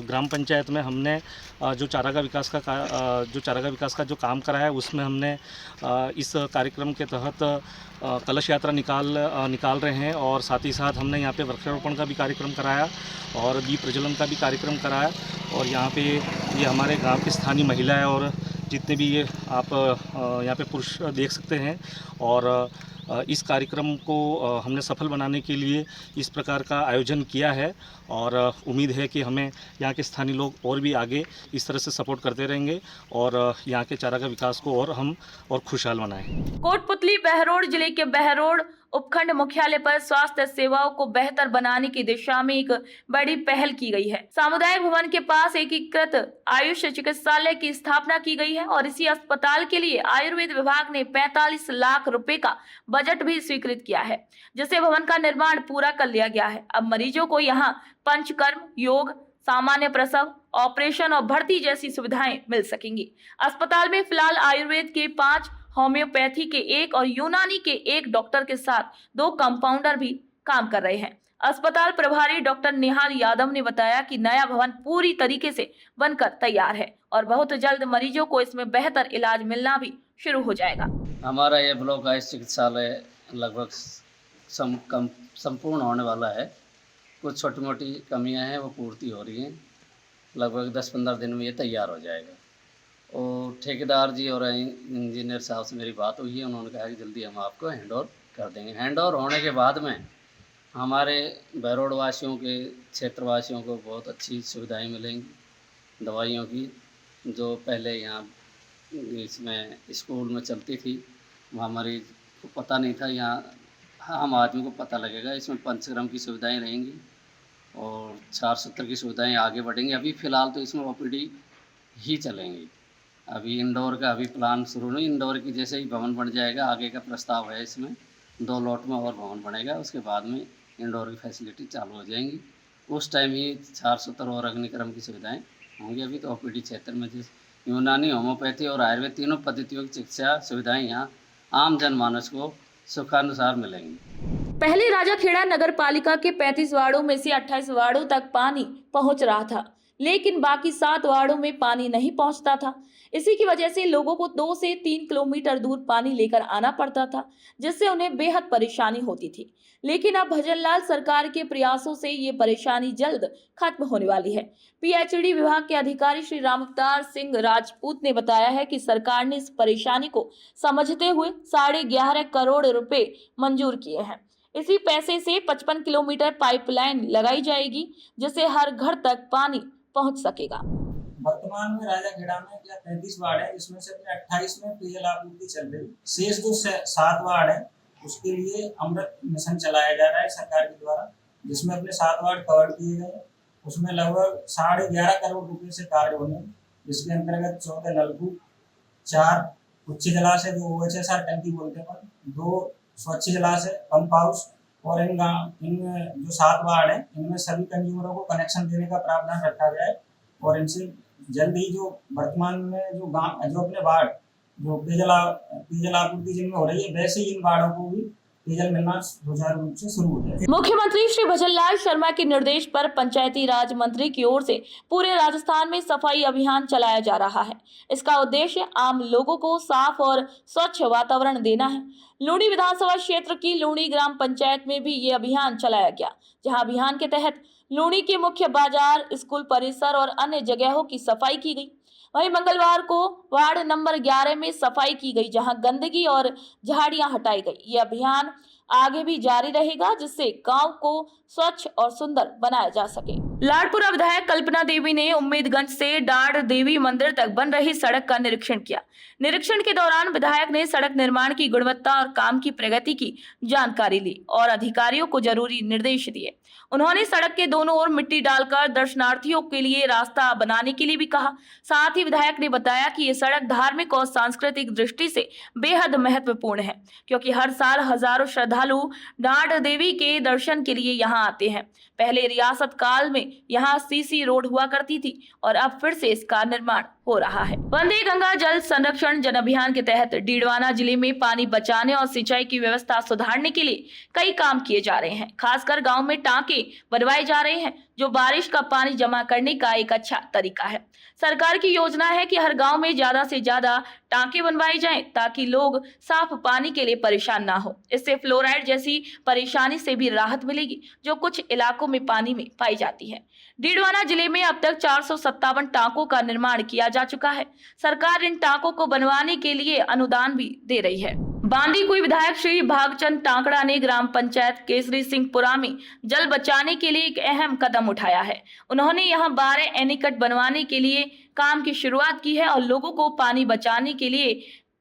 ग्राम पंचायत में हमने जो चारागाह विकास का जो काम करा है उसमें हमने इस कार्यक्रम के तहत कलश यात्रा निकाल रहे हैं, और साथ ही साथ हमने यहाँ पे वृक्षारोपण का भी कार्यक्रम कराया और दीप प्रज्वलन का भी कार्यक्रम कराया। और यहाँ पे ये हमारे गाँव की स्थानीय महिलाएं और जितने भी ये आप यहाँ पे पुरुष देख सकते हैं, और इस कार्यक्रम को हमने सफल बनाने के लिए इस प्रकार का आयोजन किया है, और उम्मीद है कि हमें यहाँ के स्थानीय लोग और भी आगे इस तरह से सपोर्ट करते रहेंगे और यहाँ के चारागाह विकास को और खुशहाल बनाएं। कोटपुतली बहरोड जिले के बहरोड उपखंड मुख्यालय पर स्वास्थ्य सेवाओं को बेहतर बनाने की दिशा में एक बड़ी पहल की गई है। सामुदायिक भवन के पास एकीकृत आयुष चिकित्सालय की स्थापना की गई है और इसी अस्पताल के लिए आयुर्वेद विभाग ने 45 लाख रुपए का बजट भी स्वीकृत किया है, जिससे भवन का निर्माण पूरा कर लिया गया है। अब मरीजों को यहाँ पंचकर्म, योग, सामान्य प्रसव, ऑपरेशन और भर्ती जैसी सुविधाएं मिल सकेंगी। अस्पताल में फिलहाल आयुर्वेद के 5, होम्योपैथी के 1 और यूनानी के 1 डॉक्टर के साथ 2 कंपाउंडर भी काम कर रहे हैं। अस्पताल प्रभारी डॉक्टर निहाल यादव ने बताया कि नया भवन पूरी तरीके से बनकर तैयार है और बहुत जल्द मरीजों को इसमें बेहतर इलाज मिलना भी शुरू हो जाएगा। हमारा ये ब्लॉक आयुष चिकित्सालय लगभग संपूर्ण होने वाला है। कुछ छोटी मोटी कमियां हैं वो पूर्ति हो रही हैं। लगभग 10-15 दिन में ये तैयार हो जाएगा। और ठेकेदार जी और इंजीनियर साहब से मेरी बात हुई है, उन्होंने कहा कि जल्दी हम आपको हैंड ओवर कर देंगे। हैंड ओवर होने के बाद में हमारे बहरोड वासियों के क्षेत्रवासियों को बहुत अच्छी सुविधाएं मिलेंगी दवाइयों की, जो पहले यहाँ इसमें स्कूल में चलती थी, वहाँ मरीज को पता नहीं था, यहाँ आम आदमी को पता लगेगा। इसमें पंचक्रम की सुविधाएं रहेंगी और 470 की सुविधाएं आगे बढ़ेंगी। अभी फ़िलहाल तो इसमें OPD ही चलेंगी। अभी इंडोर का अभी प्लान शुरू नहीं, इंडोर की जैसे ही भवन बन जाएगा, आगे का प्रस्ताव है इसमें 2 लॉट में और भवन बनेगा, उसके बाद में इंडोर की फैसिलिटी चालू हो जाएंगी। उस टाइम ही 470 और अग्निक्रम की सुविधाएं होंगी। अभी तो OPD क्षेत्र में जिस यूनानी, होम्योपैथी और आयुर्वेद तीनों पद्धतियों की चिकित्सा सुविधाएं यहाँ आम जनमानस को सुखानुसार मिलेंगी। पहले राजाखेड़ा नगर पालिका के 35 वार्डों में से 28 वार्डों तक पानी पहुंच रहा था, लेकिन बाकी 7 वार्डों में पानी नहीं पहुंचता था। इसी की वजह से लोगों को 2 से 3 किलोमीटर दूर पानी लेकर आना पड़ता था, जिससे उन्हें बेहद परेशानी होती थी। लेकिन अब भजनलाल सरकार के प्रयासों से ये परेशानी जल्द खत्म होने वाली है। PHED विभाग के अधिकारी श्री रामअवतार सिंह राजपूत ने बताया है कि सरकार ने इस परेशानी को समझते हुए 11.5 करोड़ रुपए मंजूर किए हैं। इसी पैसे से 55 किलोमीटर पाइपलाइन लगाई जाएगी, जिससे हर घर तक पानी पहुंच सकेगा। वर्तमान में राजाखेड़ा में 35 वार्ड है, जिसमें से 28 में पेयजल आपूर्ति चल रही। शेष जो 7 वार्ड है उसके लिए अमृत मिशन चलाया जा रहा है सरकार के द्वारा, जिसमें अपने 7 वार्ड कवर किए गए। उसमें लगभग 11.5 करोड़ रुपए से कार्य होने, जिसके अंतर्गत 14 नलकूप, 4 उच्च जलाशय जो OHSR टंकी बोलते हैं, 2 स्वच्छ जलाशय, पंप हाउस, और इन जो 7 वार्ड है इनमें सभी कंज्यूमरों को कनेक्शन देने का प्रावधान रखा गया है। और इनसे जल्द ही जो वर्तमान में जो गाँव जो अपने वार्ड जो पेयजल आपूर्ति जिनमें हो रही है, वैसे ही इन वार्डों को भी पेयजल मिलना सुचारू रूप से शुरू हो जाए। मुख्यमंत्री श्री भजनलाल शर्मा के निर्देश पर पंचायती राज मंत्री की ओर से पूरे राजस्थान में सफाई अभियान चलाया जा रहा है। इसका उद्देश्य आम लोगों को साफ और स्वच्छ वातावरण देना है। लूणी विधानसभा क्षेत्र की लूणी ग्राम पंचायत में भी ये अभियान चलाया गया, जहां अभियान के तहत लूणी के मुख्य बाजार, स्कूल परिसर और अन्य जगहों की सफाई की गई। वहीं मंगलवार को वार्ड नंबर 11 में सफाई की गई, जहां गंदगी और झाड़ियां हटाई गई। ये अभियान आगे भी जारी रहेगा, जिससे गांव को स्वच्छ और सुंदर बनाया जा सके। लाडपुरा विधायक कल्पना देवी ने उम्मेदगंज से डाढ़ देवी मंदिर तक बन रही सड़क का निरीक्षण किया। निरीक्षण के दौरान विधायक ने सड़क निर्माण की गुणवत्ता और काम की प्रगति की जानकारी ली और अधिकारियों को जरूरी निर्देश दिए। उन्होंने सड़क के दोनों ओर मिट्टी डालकर दर्शनार्थियों के लिए रास्ता बनाने के लिए भी कहा। साथ ही विधायक ने बताया कि ये सड़क धार्मिक और सांस्कृतिक दृष्टि से बेहद महत्वपूर्ण है, क्योंकि हर साल हजारों श्रद्धालु डाढ़ देवी के दर्शन के लिए यहाँ आते हैं। पहले रियासत काल में यहाँ CC रोड हुआ करती थी और अब फिर से इसका निर्माण हो रहा है। वंदे गंगा जल संरक्षण जन अभियान के तहत डीडवाना जिले में पानी बचाने और सिंचाई की व्यवस्था सुधारने के लिए कई काम किए जा रहे हैं। खासकर गांव में टांके बनवाए जा रहे हैं, जो बारिश का पानी जमा करने का एक अच्छा तरीका है। सरकार की योजना है कि हर गांव में ज्यादा से ज्यादा टांके बनवाए जाएं, ताकि लोग साफ पानी के लिए परेशान ना हो। इससे फ्लोराइड जैसी परेशानी से भी राहत मिलेगी, जो कुछ इलाकों में पानी में पाई जाती है। डीडवाना जिले में अब तक 457 टांकों का निर्माण किया जा चुका है। सरकार इन टांकों को बनवाने के लिए अनुदान भी दे रही है। बांदीकुई विधायक श्री भागचंद टांकड़ा ने ग्राम पंचायत केसरी सिंहपुरा में जल बचाने के लिए एक अहम कदम उठाया है। उन्होंने यहां 12 एनीकट बनवाने के लिए काम की शुरुआत की है और लोगों को पानी बचाने के लिए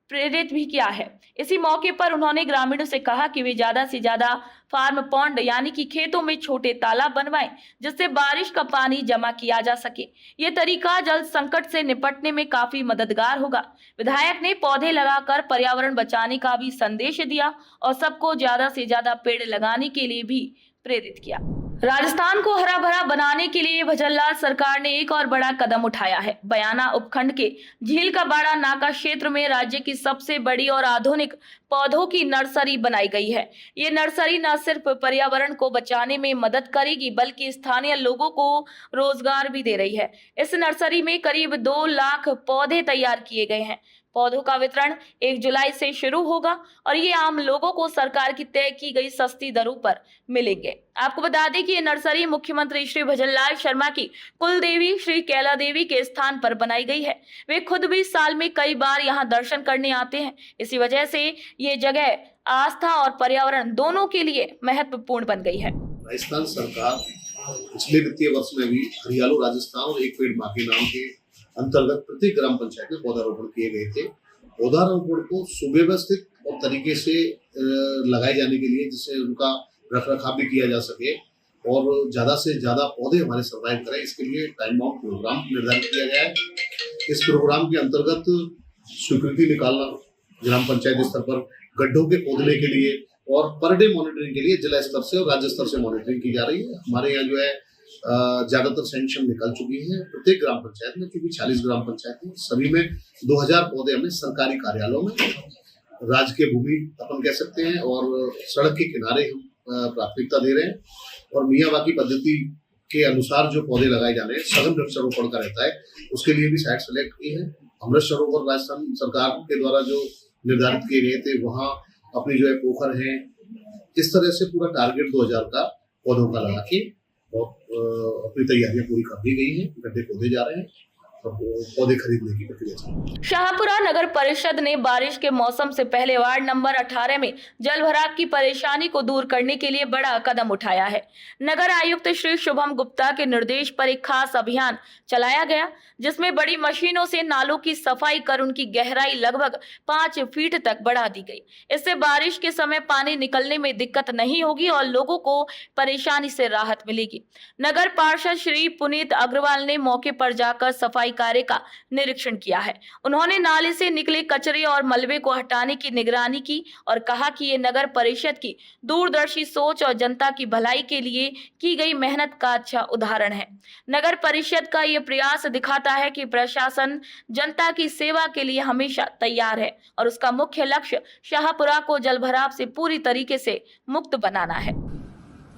प्रेरित भी किया है। इसी मौके पर उन्होंने ग्रामीणों से कहा कि वे ज्यादा से ज्यादा फार्म पॉन्ड यानी कि खेतों में छोटे तालाब बनवाएं, जिससे बारिश का पानी जमा किया जा सके। ये तरीका जल संकट से निपटने में काफी मददगार होगा। विधायक ने पौधे लगाकर पर्यावरण बचाने का भी संदेश दिया और सबको ज्यादा से ज्यादा पेड़ लगाने के लिए भी प्रेरित किया। राजस्थान को हरा भरा बनाने के लिए भजनलाल सरकार ने एक और बड़ा कदम उठाया है। बयाना उपखंड के झील का बाड़ा नाका क्षेत्र में राज्य की सबसे बड़ी और आधुनिक पौधों की नर्सरी बनाई गई है। ये नर्सरी न सिर्फ पर्यावरण को बचाने में मदद करेगी, बल्कि स्थानीय लोगों को रोजगार भी दे रही है। इस नर्सरी में करीब 2 लाख पौधे तैयार किए गए हैं। पौधों का वितरण 1 जुलाई से शुरू होगा और ये आम लोगों को सरकार की तय की गई सस्ती दरों पर मिलेंगे। आपको बता दें कि ये नर्सरी मुख्यमंत्री श्री भजनलाल शर्मा की कुल देवी श्री कैला देवी के स्थान पर बनाई गई है। वे खुद भी साल में कई बार यहाँ दर्शन करने आते हैं। इसी वजह से ये जगह आस्था और पर्यावरण दोनों के लिए महत्वपूर्ण बन गई है। राजस्थान सरकार पिछले वित्तीय वर्ष में भी हरियालो राजस्थान और एक पेड़ मां के नाम के अंतर्गत प्रत्येक ग्राम पंचायत में पौधारोपण किए गए थे। पौधारोपण को सुव्यवस्थित और तरीके से लगाए जाने के लिए, जिससे उनका रखरखाव भी किया जा सके और ज्यादा से ज्यादा पौधे हमारे सर्वाइव करें, इसके लिए टाइम बाउंड प्रोग्राम निर्धारित किया गया है। इस प्रोग्राम के अंतर्गत स्वीकृति निकालना, ग्राम पंचायत स्तर पर गड्ढों के खोदने के लिए और पर डे मॉनिटरिंग के लिए जिला स्तर से और राज्य स्तर से मॉनिटरिंग की जा रही है। हमारे यहाँ जो है ज्यादातर सैंक्शन निकल चुकी है प्रत्येक ग्राम पंचायत में, क्योंकि 40 ग्राम पंचायत है, सभी में 2000 पौधे हमने सरकारी कार्यालयों में, राज्य के भूमि अपन कह सकते हैं, और सड़क के किनारे हम प्राथमिकता दे रहे हैं। और मियावाकी पद्धति के अनुसार जो पौधे लगाए जाने हैं, सघन वृक्षारोपण का रहता है, उसके लिए भी साइट सेलेक्ट की है। अमृत सरोवर राजस्थान सरकार के द्वारा जो निर्धारित किए गए थे, वहाँ अपनी जो है पोखर है, इस तरह से पूरा टारगेट 2000 का पौधों का लगा के और अपनी तैयारियां पूरी कर दी गई हैं। गड्ढे खोदे जा रहे हैं, पौधे खरीदने की प्रक्रिया चल रही है। शाहपुरा नगर परिषद ने बारिश के मौसम से पहले वार्ड नंबर 18 में जल भराव की परेशानी को दूर करने के लिए बड़ा कदम उठाया है। नगर आयुक्त श्री शुभम गुप्ता के निर्देश पर एक खास अभियान चलाया गया, जिसमें बड़ी मशीनों से नालों की सफाई कर उनकी गहराई लगभग 5 फीट तक बढ़ा दी गई। इससे बारिश के समय पानी निकलने में दिक्कत नहीं होगी और लोगों को परेशानी से राहत मिलेगी। नगर पार्षद श्री पुनीत अग्रवाल ने मौके पर जाकर सफाई कार्य का निरीक्षण किया है। उन्होंने नाले से निकले कचरे और मलबे को हटाने की निगरानी की और कहा कि ये नगर परिषद की दूरदर्शी सोच और जनता की भलाई के लिए की गई मेहनत का अच्छा उदाहरण है। नगर परिषद का ये प्रयास दिखाता है कि प्रशासन जनता की सेवा के लिए हमेशा तैयार है और उसका मुख्य लक्ष्य शाहपुरा को जलभराव से पूरी तरीके से मुक्त बनाना है।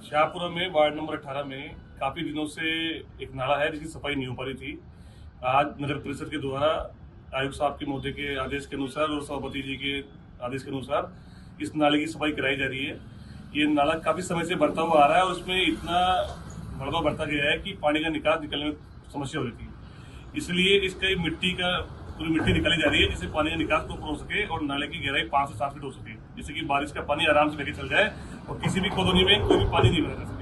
शाहपुरा में वार्ड नंबर 18 में काफी दिनों से एक नाला है जिसकी सफाई नहीं हो पा रही थी। आज नगर परिषद के द्वारा आयुक्त साहब के महोदय के आदेश के अनुसार और सभापति जी के आदेश के अनुसार इस नाले की सफाई कराई जा रही है। ये नाला काफी समय से बढ़ता हुआ आ रहा है और उसमें इतना मलबा बढ़ता गया है कि पानी का निकलने में समस्या हो रही थी। इसलिए इसका पूरी मिट्टी निकाली जा रही है, जिससे पानी का निकास ऊपर हो सके और नाले की गहराई 5 से 7 फीट हो सके, जिससे कि बारिश का पानी आराम से लेके चल जाए और किसी भी कॉलोनी में कोई भी पानी नहीं बह सके।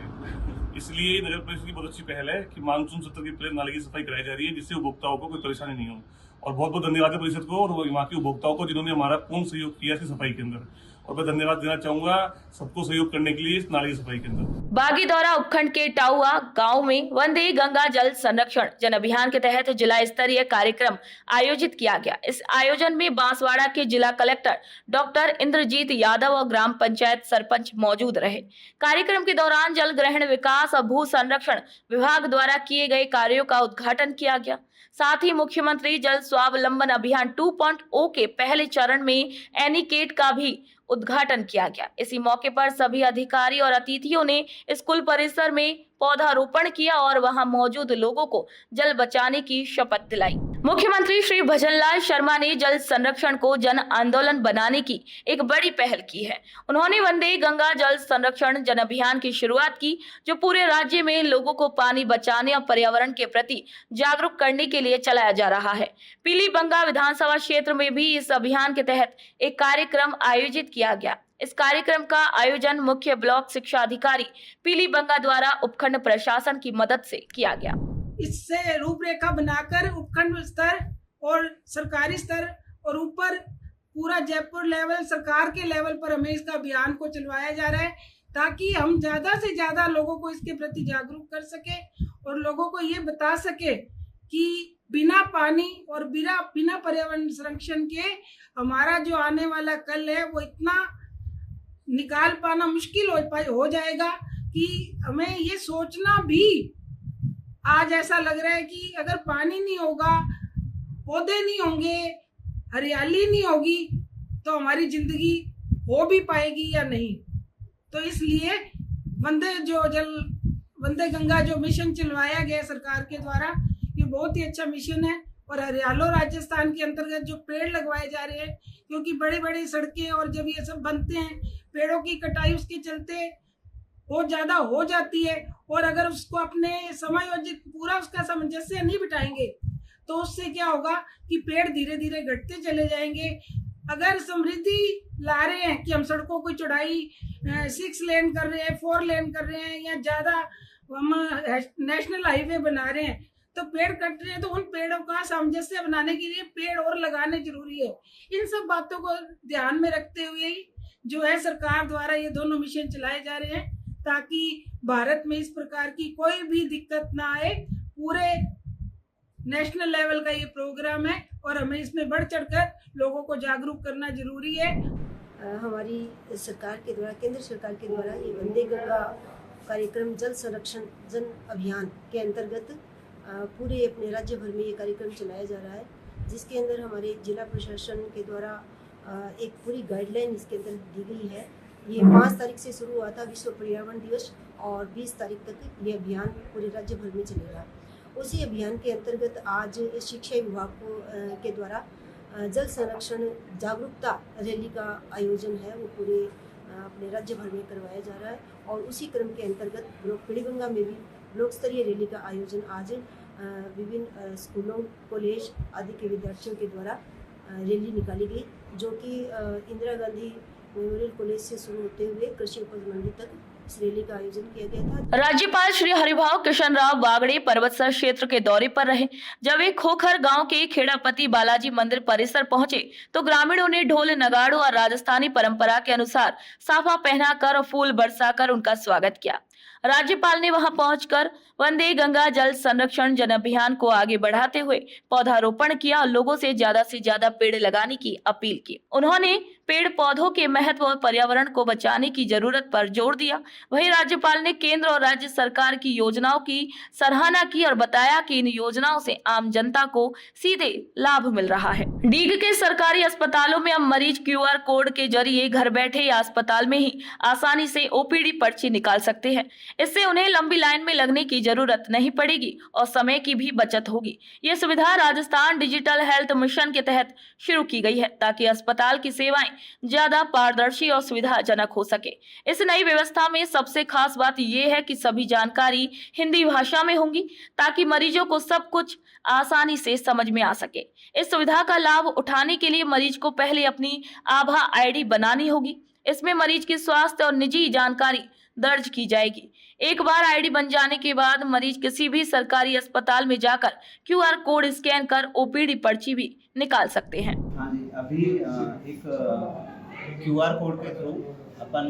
इसलिए नगर परिषद की बहुत अच्छी पहल है कि मानसून सत्र की पहले नाले की सफाई कराई जा रही है, जिससे उपभोक्ताओं को कोई परेशानी नहीं हो। और बहुत बहुत धन्यवाद है परिषद को और वहाँ के उपभोक्ताओं को जिन्होंने हमारा पूर्ण सहयोग किया इसकी सफाई के अंदर। और मैं धन्यवाद देना चाहूंगा सबको सहयोग करने के लिए इस नाले की सफाई के अंदर। बागीदौरा उपखंड के टाउआ गांव में वंदे गंगा जल संरक्षण जन अभियान के तहत जिला स्तरीय कार्यक्रम आयोजित किया गया। इस आयोजन में बांसवाड़ा के जिला कलेक्टर डॉक्टर इंद्रजीत यादव और ग्राम पंचायत सरपंच मौजूद रहे। कार्यक्रम के दौरान जल ग्रहण विकास और भू संरक्षण विभाग द्वारा किए गए कार्यों का उद्घाटन किया गया। साथ ही मुख्यमंत्री जल स्वावलंबन अभियान 2.0 के पहले चरण में एनीकेट का भी उद्घाटन किया गया। इसी मौके पर सभी अधिकारी और अतिथियों ने स्कूल परिसर में पौधारोपण किया और वहां मौजूद लोगों को जल बचाने की शपथ दिलाई। मुख्यमंत्री श्री भजनलाल शर्मा ने जल संरक्षण को जन आंदोलन बनाने की एक बड़ी पहल की है। उन्होंने वंदे गंगा जल संरक्षण जन अभियान की शुरुआत की, जो पूरे राज्य में लोगों को पानी बचाने और पर्यावरण के प्रति जागरूक करने के लिए चलाया जा रहा है। पीलीबंगा विधानसभा क्षेत्र में भी इस अभियान के तहत एक कार्यक्रम आयोजित किया गया। इस कार्यक्रम का आयोजन मुख्य ब्लॉक शिक्षा अधिकारी पीलीबंगा द्वारा उपखंड प्रशासन की मदद से किया गया। इससे रूपरेखा बनाकर उपखंड स्तर और सरकारी स्तर और ऊपर पूरा जयपुर लेवल सरकार के लेवल पर हमें इसका अभियान को चलवाया जा रहा है, ताकि हम ज्यादा से ज्यादा लोगों को इसके प्रति जागरूक कर सके और लोगों को ये बता सके कि बिना पानी और बिना पर्यावरण संरक्षण के हमारा जो आने वाला कल है वो इतना निकाल पाना मुश्किल हो जाएगा कि हमें ये सोचना भी आज ऐसा लग रहा है कि अगर पानी नहीं होगा, पौधे नहीं होंगे, हरियाली नहीं होगी तो हमारी जिंदगी हो भी पाएगी या नहीं। तो इसलिए वंदे गंगा जो मिशन चलवाया गया सरकार के द्वारा, ये बहुत ही अच्छा मिशन है। और हरियालो राजस्थान के अंतर्गत जो पेड़ लगवाए जा रहे हैं, क्योंकि बड़ी बड़ी सड़कें और जब ये सब बनते हैं, पेड़ों की कटाई उसके चलते बहुत ज्यादा हो जाती है और अगर उसको अपने समायोजित पूरा उसका सामंजस्य नहीं बिठाएंगे तो उससे क्या होगा कि पेड़ धीरे धीरे घटते चले जाएंगे। अगर समृद्धि ला रहे हैं कि हम सड़कों की चौड़ाई 6 लेन कर रहे हैं, 4 लेन कर रहे हैं, या ज़्यादा हम नेशनल हाईवे बना रहे हैं, तो पेड़ कट रहे हैं, तो उन पेड़ों का सामंजस्य बनाने के लिए पेड़ और लगाने जरूरी है। इन सब बातों को ध्यान में रखते हुए ही जो है सरकार द्वारा ये दोनों मिशन चलाए जा रहे हैं, ताकि भारत में इस प्रकार की कोई भी दिक्कत ना आए। पूरे नेशनल लेवल का ये प्रोग्राम है और हमें इसमें बढ़ चढ़कर लोगों को जागरूक करना जरूरी है। हमारी सरकार के द्वारा, केंद्र सरकार के द्वारा ये वंदे गंगा कार्यक्रम जल संरक्षण जन अभियान के अंतर्गत पूरे अपने राज्य भर में ये कार्यक्रम चलाया जा रहा है, जिसके अंदर हमारे जिला प्रशासन के द्वारा एक पूरी गाइडलाइन इसके अंदर दी गई है। ये 5 तारीख से शुरू हुआ था, विश्व पर्यावरण दिवस, और 20 तारीख तक ये अभियान पूरे राज्य भर में चलेगा। उसी अभियान के अंतर्गत आज शिक्षा विभाग के द्वारा जल संरक्षण जागरूकता रैली का आयोजन है, वो पूरे अपने राज्य भर में करवाया जा रहा है। और उसी क्रम के अंतर्गत ब्लॉक पीलीगंगा में भी ब्लॉक स्तरीय रैली का आयोजन आज विभिन्न स्कूलों, कॉलेज आदि के विद्यार्थियों के द्वारा रैली निकाली गई, जो कि इंदिरा गांधी मेमोरियल कॉलेज से शुरू होते हुए कृषि उपज मंडी तक इस रैली का आयोजन किया गया था। राज्यपाल श्री हरिभाव किशन राव बागड़े पर्वतसर क्षेत्र के दौरे पर रहे। जब वे खोखर गांव के खेड़ापति बालाजी मंदिर परिसर पहुंचे तो ग्रामीणों ने ढोल नगाड़ों और राजस्थानी परंपरा के अनुसार साफा पहनाकर और फूल बरसाकर उनका स्वागत किया। राज्यपाल ने वहां पहुंचकर वंदे गंगा जल संरक्षण जन अभियान को आगे बढ़ाते हुए पौधारोपण किया और लोगों से ज्यादा पेड़ लगाने की अपील की। उन्होंने पेड़ पौधों के महत्व और पर्यावरण को बचाने की जरूरत पर जोर दिया। वहीं राज्यपाल ने केंद्र और राज्य सरकार की योजनाओं की सराहना की और बताया कि इन योजनाओं से आम जनता को सीधे लाभ मिल रहा है। डीग के सरकारी अस्पतालों में अब मरीज QR कोड के जरिए घर बैठे या अस्पताल में ही आसानी से OPD पर्ची निकाल सकते हैं। इससे उन्हें लंबी लाइन में लगने की जरूरत नहीं पड़ेगी और समय की भी बचत होगी। ये सुविधा राजस्थान डिजिटल हेल्थ मिशन के तहत शुरू की गई है, ताकि अस्पताल की सेवाएं ज्यादा पारदर्शी और सुविधाजनक हो सके। इस नई व्यवस्था में सबसे खास बात यह है कि सभी जानकारी हिंदी भाषा में होंगी, ताकि मरीजों को सब कुछ आसानी से समझ में आ सके। इस सुविधा का लाभ उठाने के लिए मरीज को पहले अपनी आभा ID बनानी होगी। इसमें मरीज की स्वास्थ्य और निजी जानकारी दर्ज की जाएगी। एक बार ID बन जाने के बाद मरीज किसी भी सरकारी अस्पताल में जाकर QR कोड स्कैन कर OPD पर्ची भी निकाल सकते हैं। हाँ जी, अभी एक QR कोड के थ्रू अपन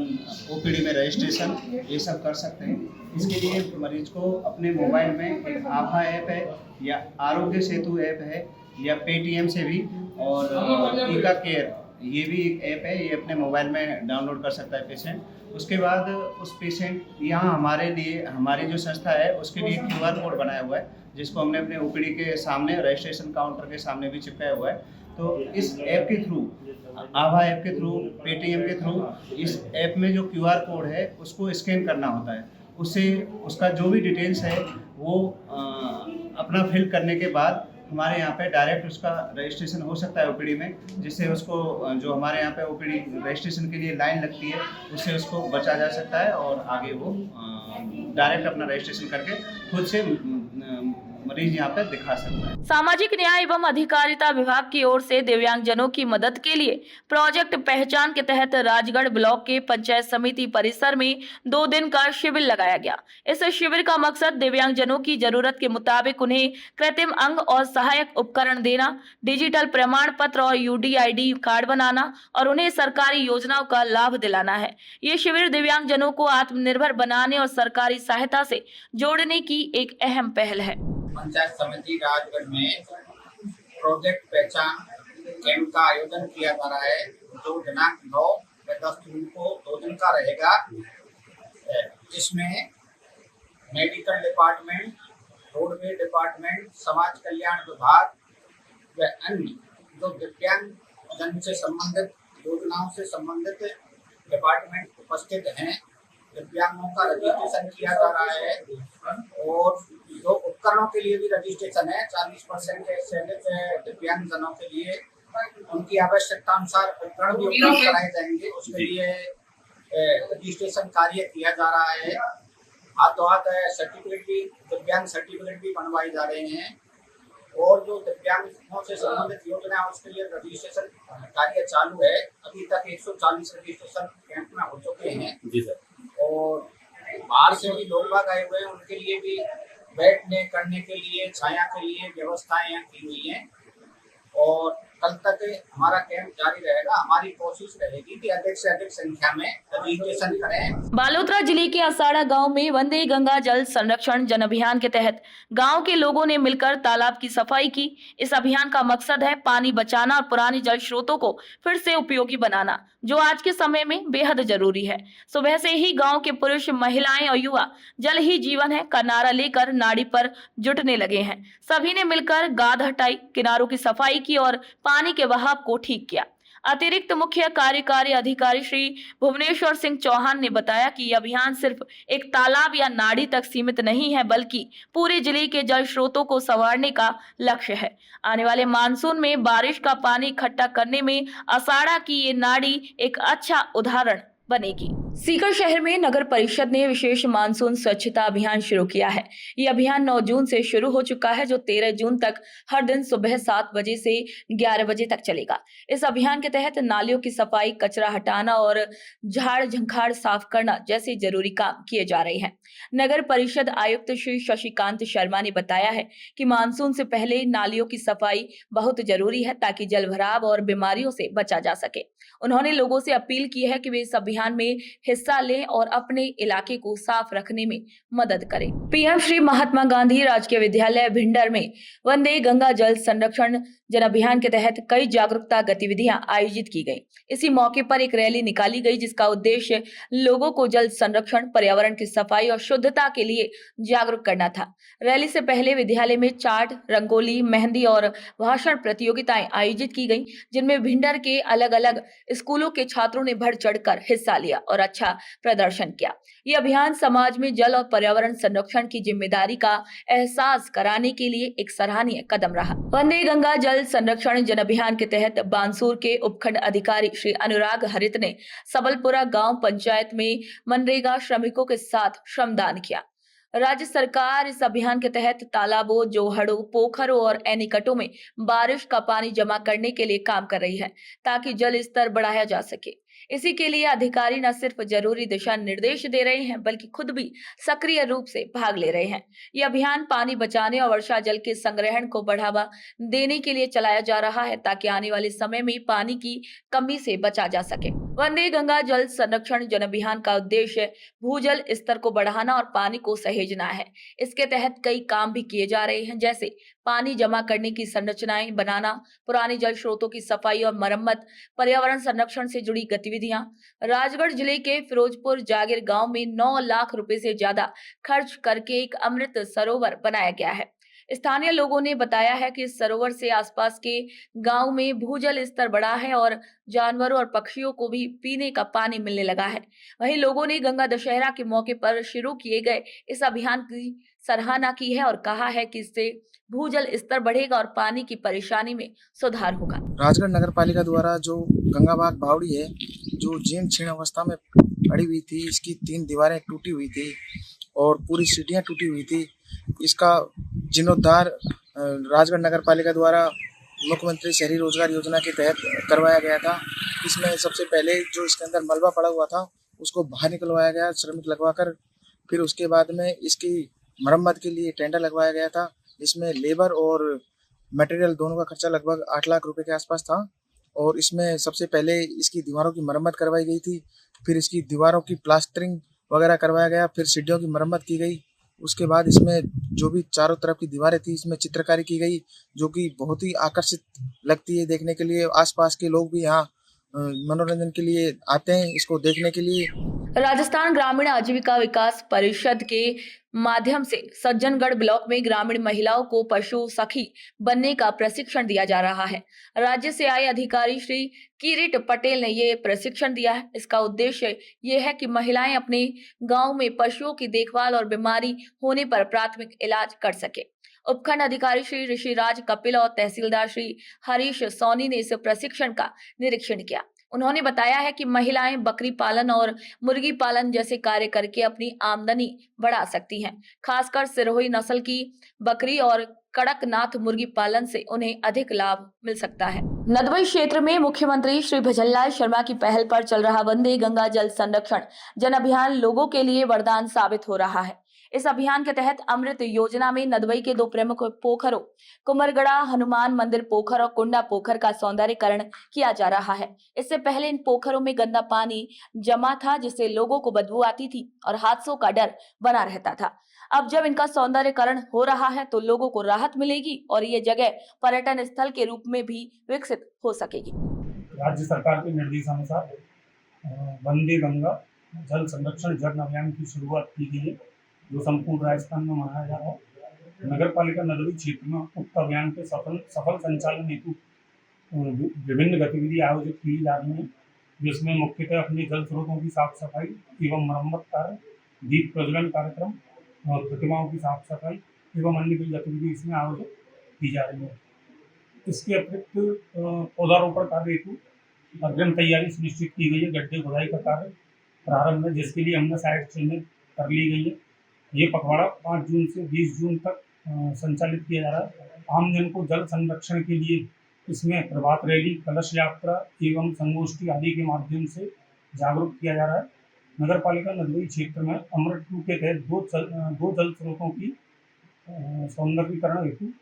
OPD में रजिस्ट्रेशन ये सब कर सकते हैं। इसके लिए मरीज को अपने मोबाइल में एक आभा ऐप है या आरोग्य सेतु ऐप है या पेटीएम से भी, और टीका केयर ये भी एक ऐप है, ये अपने मोबाइल में डाउनलोड कर सकता है पेशेंट। उसके बाद उस पेशेंट यहाँ हमारे लिए, हमारी जो संस्था है उसके लिए QR कोड बनाया हुआ है, जिसको हमने अपने OPD के सामने रजिस्ट्रेशन काउंटर के सामने भी चिपकाया हुआ है। तो इस ऐप के थ्रू, आभा ऐप के थ्रू, पेटीएम के थ्रू, इस ऐप में जो QR कोड है उसको स्कैन करना होता है। उससे उसका जो भी डिटेल्स है वो अपना फिल करने के बाद हमारे यहाँ पे डायरेक्ट उसका रजिस्ट्रेशन हो सकता है OPD में, जिससे उसको जो हमारे यहाँ पे OPD रजिस्ट्रेशन के लिए लाइन लगती है उससे उसको बचा जा सकता है और आगे वो डायरेक्ट अपना रजिस्ट्रेशन करके खुद से मरीज यहाँ पे दिखा सकता है। सामाजिक न्याय एवं अधिकारिता विभाग की ओर से दिव्यांगजनों की मदद के लिए प्रोजेक्ट पहचान के तहत राजगढ़ ब्लॉक के पंचायत समिति परिसर में 2 दिन का शिविर लगाया गया। इस शिविर का मकसद दिव्यांगजनों की जरूरत के मुताबिक उन्हें कृत्रिम अंग और सहायक उपकरण देना, डिजिटल प्रमाण पत्र और UDID कार्ड बनाना और उन्हें सरकारी योजनाओं का लाभ दिलाना है। ये शिविर दिव्यांगजनों को आत्मनिर्भर बनाने और सरकारी सहायता से जोड़ने की एक अहम पहल है। पंचायत समिति राजगढ़ में प्रोजेक्ट पहचान कैंप का आयोजन किया जा रहा है, जो दिनांक 9 व 10 जून को 2 दिन का रहेगा। इसमें मेडिकल डिपार्टमेंट, रोडवे डिपार्टमेंट, समाज कल्याण विभाग व अन्य जो दिव्यांग जन से संबंधित योजनाओं से संबंधित डिपार्टमेंट उपस्थित हैं। दिव्यांगों का रजिस्ट्रेशन किया जा रहा है और जो उपकरणों के लिए भी रजिस्ट्रेशन है। 40% से अधिक दिव्यांग जनों के लिए उनकी आवश्यकता अनुसार उपकरण भी उपलब्ध कराए जाएंगे। उसके लिए रजिस्ट्रेशन कार्य किया जा रहा है। हाथों हाथ सर्टिफिकेट भी, दिव्यांग सर्टिफिकेट भी बनवाए जा रहे हैं और जो दिव्यांगों से संबंधित योजना है उसके लिए रजिस्ट्रेशन कार्य चालू है। अभी तक 140 रजिस्ट्रेशन कैंप में हो चुके हैं जी सर। और बाहर से भी लोग बाग आए हुए हैं, उनके लिए भी बैठने करने के लिए छाया के लिए व्यवस्थाएं यहाँ की हुई हैं और कल तक हमारा कैंप जारी रहेगा। हमारी कोशिश रहेगी कि अधिक से अधिक संख्या में रजिस्ट्रेशन करें। बालोतरा जिले के असाड़ा गांव में वंदे गंगा जल संरक्षण जन अभियान के तहत गांव के लोगों ने मिलकर तालाब की सफाई की। इस अभियान का मकसद है पानी बचाना और पुराने जल स्रोतों को फिर से उपयोगी बनाना, जो आज के समय में बेहद जरूरी है। सुबह से ही गांव के पुरुष, महिलाएं और युवा जल ही जीवन है का नारा लेकर नाड़ी पर जुटने लगे हैं। सभी ने मिलकर गाद हटाई, किनारों की सफाई की और पानी के बहाव को ठीक किया। अतिरिक्त मुख्य कार्यकारी अधिकारी श्री भुवनेश्वर सिंह चौहान ने बताया कि यह अभियान सिर्फ एक तालाब या नाड़ी तक सीमित नहीं है, बल्कि पूरे जिले के जल स्रोतों को संवारने का लक्ष्य है। आने वाले मानसून में बारिश का पानी इकट्ठा करने में असाड़ा की ये नाड़ी एक अच्छा उदाहरण बनेगी। सीकर शहर में नगर परिषद ने विशेष मानसून स्वच्छता अभियान शुरू किया है। ये अभियान 9 जून से शुरू हो चुका है, जो 13 जून तक हर दिन सुबह 7 बजे से 11 बजे तक चलेगा। इस अभियान के तहत नालियों की सफाई, कचरा हटाना और झाड़ झंखाड़ साफ करना जैसे जरूरी काम किए जा रहे हैं। नगर परिषद आयुक्त श्री शशिकांत शर्मा ने बताया है कि मानसून से पहले नालियों की सफाई बहुत जरूरी है, ताकि जलभराव और बीमारियों से बचा जा सके। उन्होंने लोगों से अपील की है कि वे इस अभियान में हिस्सा लें और अपने इलाके को साफ रखने में मदद करें। पीएम श्री महात्मा गांधी राजकीय विद्यालय भिंडर में वंदे गंगा जल संरक्षण जन अभियान के तहत कई जागरूकता गतिविधियां आयोजित की गई। इसी मौके पर एक रैली निकाली गई, जिसका उद्देश्य लोगों को जल संरक्षण, पर्यावरण की सफाई और शुद्धता के लिए जागरूक करना था। रैली से पहले विद्यालय में चार्ट, रंगोली, मेहंदी और भाषण प्रतियोगिताएं आयोजित की गई, जिनमें भिंडर के अलग अलग स्कूलों के छात्रों ने बढ़ चढ़कर हिस्सा लिया और अच्छा प्रदर्शन किया। ये अभियान समाज में जल और पर्यावरण संरक्षण की जिम्मेदारी का एहसास कराने के लिए एक सराहनीय कदम रहा। वंदे गंगा जल संरक्षण जन अभियान के तहत बांसूर के उपखंड अधिकारी श्री अनुराग हरित ने सबलपुरा गांव पंचायत में मनरेगा श्रमिकों के साथ श्रमदान किया। राज्य सरकार इस अभियान के तहत तालाबों, जोहड़ों, पोखरों और एनीकटों में बारिश का पानी जमा करने के लिए काम कर रही है, ताकि जल स्तर बढ़ाया जा सके। इसी के लिए अधिकारी न सिर्फ जरूरी दिशा निर्देश दे रहे हैं, बल्कि खुद भी सक्रिय रूप से भाग ले रहे हैं। यह अभियान पानी बचाने और वर्षा जल के संग्रहण को बढ़ावा देने के लिए चलाया जा रहा है, ताकि आने वाले समय में पानी की कमी से बचा जा सके। वंदे गंगा जल संरक्षण जन अभियान का उद्देश्य भूजल स्तर को बढ़ाना और पानी को सहेजना है। इसके तहत कई काम भी किए जा रहे हैं, जैसे पानी जमा करने की संरचनाएं बनाना, पुराने जल स्रोतों की सफाई और मरम्मत, पर्यावरण संरक्षण से जुड़ी गतिविधियां। राजगढ़ जिले के फिरोजपुर जागीर गांव में 9 लाख रुपए से ज्यादा खर्च करके एक अमृत सरोवर बनाया गया है। स्थानीय लोगों ने बताया है कि इस सरोवर से आसपास के गांव में भूजल स्तर बढ़ा है और जानवरों और पक्षियों को भी पीने का पानी मिलने लगा है। वहीं लोगों ने गंगा दशहरा के मौके पर शुरू किए गए इस अभियान की सराहना की है और कहा है कि इससे भूजल स्तर बढ़ेगा और पानी की परेशानी में सुधार होगा। राजगढ़ नगर पालिका द्वारा जो गंगाबाग बावड़ी है, जो जीर्ण क्षीण अवस्था में पड़ी हुई थी, इसकी 3 दीवारें टूटी हुई थी और पूरी सीढ़ियां टूटी हुई थी। इसका जीर्णोद्धार राजगढ़ नगर पालिका द्वारा मुख्यमंत्री शहरी रोजगार योजना के तहत करवाया गया था। इसमें सबसे पहले जो इसके अंदर मलबा पड़ा हुआ था उसको बाहर निकलवाया गया, श्रमिक लगवाकर। फिर उसके बाद में इसकी मरम्मत के लिए टेंडर लगवाया गया था। इसमें लेबर और मटेरियल दोनों का खर्चा लगभग 8 लाख रुपए के आसपास था। और इसमें सबसे पहले इसकी दीवारों की मरम्मत करवाई गई थी, फिर इसकी दीवारों की प्लास्टरिंग वगैरह करवाया गया, फिर सीढ़ियों की मरम्मत की गई। उसके बाद इसमें जो भी चारों तरफ की दीवारें थी, इसमें चित्रकारी की गई, जो कि बहुत ही आकर्षित लगती है देखने के लिए। आसपास के लोग भी यहाँ मनोरंजन के लिए आते हैं इसको देखने के लिए। राजस्थान ग्रामीण आजीविका विकास परिषद के माध्यम से सज्जनगढ़ ब्लॉक में ग्रामीण महिलाओं को पशु सखी बनने का प्रशिक्षण दिया जा रहा है। राज्य से आए अधिकारी श्री किरीट पटेल ने ये प्रशिक्षण दिया है। इसका उद्देश्य ये है कि महिलाएं अपने गांव में पशुओं की देखभाल और बीमारी होने पर प्राथमिक इलाज कर सके। उपखंड अधिकारी श्री ऋषिराज कपिल और तहसीलदार श्री हरीश सोनी ने इस प्रशिक्षण का निरीक्षण किया। उन्होंने बताया है कि महिलाएं बकरी पालन और मुर्गी पालन जैसे कार्य करके अपनी आमदनी बढ़ा सकती हैं। खासकर सिरोही नस्ल की बकरी और कड़कनाथ मुर्गी पालन से उन्हें अधिक लाभ मिल सकता है। नदबई क्षेत्र में मुख्यमंत्री श्री भजनलाल शर्मा की पहल पर चल रहा वंदे गंगा जल संरक्षण जन अभियान लोगों के लिए वरदान साबित हो रहा है। इस अभियान के तहत अमृत योजना में नदबई के 2 प्रमुख पोखरों कुमरगड़ा हनुमान मंदिर पोखर और कुंडा पोखर का सौंदर्यीकरण किया जा रहा है। इससे पहले इन पोखरों में गंदा पानी जमा था, जिससे लोगों को बदबू आती थी और हादसों का डर बना रहता था। अब जब इनका सौंदर्यीकरण हो रहा है तो लोगों को राहत मिलेगी और ये जगह पर्यटन स्थल के रूप में भी विकसित हो सकेगी। राज्य सरकार के निर्देशानुसार वंदे गंगा जल संरक्षण जन अभियान की शुरुआत की गई है, जो संपूर्ण राजस्थान में मनाया जा रहा है। नगर पालिका नदबई क्षेत्र में उक्त अभियान के सफल संचालन हेतु विभिन्न गतिविधि आयोजित की जा रही हैं, जिसमें मुख्यतः अपने जल स्रोतों की साफ सफाई एवं मरम्मत कार्य, दीप प्रज्वलन कार्यक्रम, प्रतिमाओं की साफ सफाई एवं अन्य कई गतिविधि इसमें आयोजित की जा रही है। इसके अतिरिक्त पौधारोपण कार्य हेतु अग्रिम तैयारी सुनिश्चित की गई है। गड्ढे खुदाई का कार्य प्रारंभ है, जिसके लिए हमने साइट चिन्हित कर ली गई है। ये पखवाड़ा 5 जून से 20 जून तक संचालित किया जा रहा है। आमजन को जल संरक्षण के लिए इसमें प्रभात रैली, कलश यात्रा एवं संगोष्ठी आदि के माध्यम से जागरूक किया जा रहा है। नगर पालिका नदबई क्षेत्र में अमृत 2 के तहत दो जल स्रोतों की सौंदर्यीकरण हेतु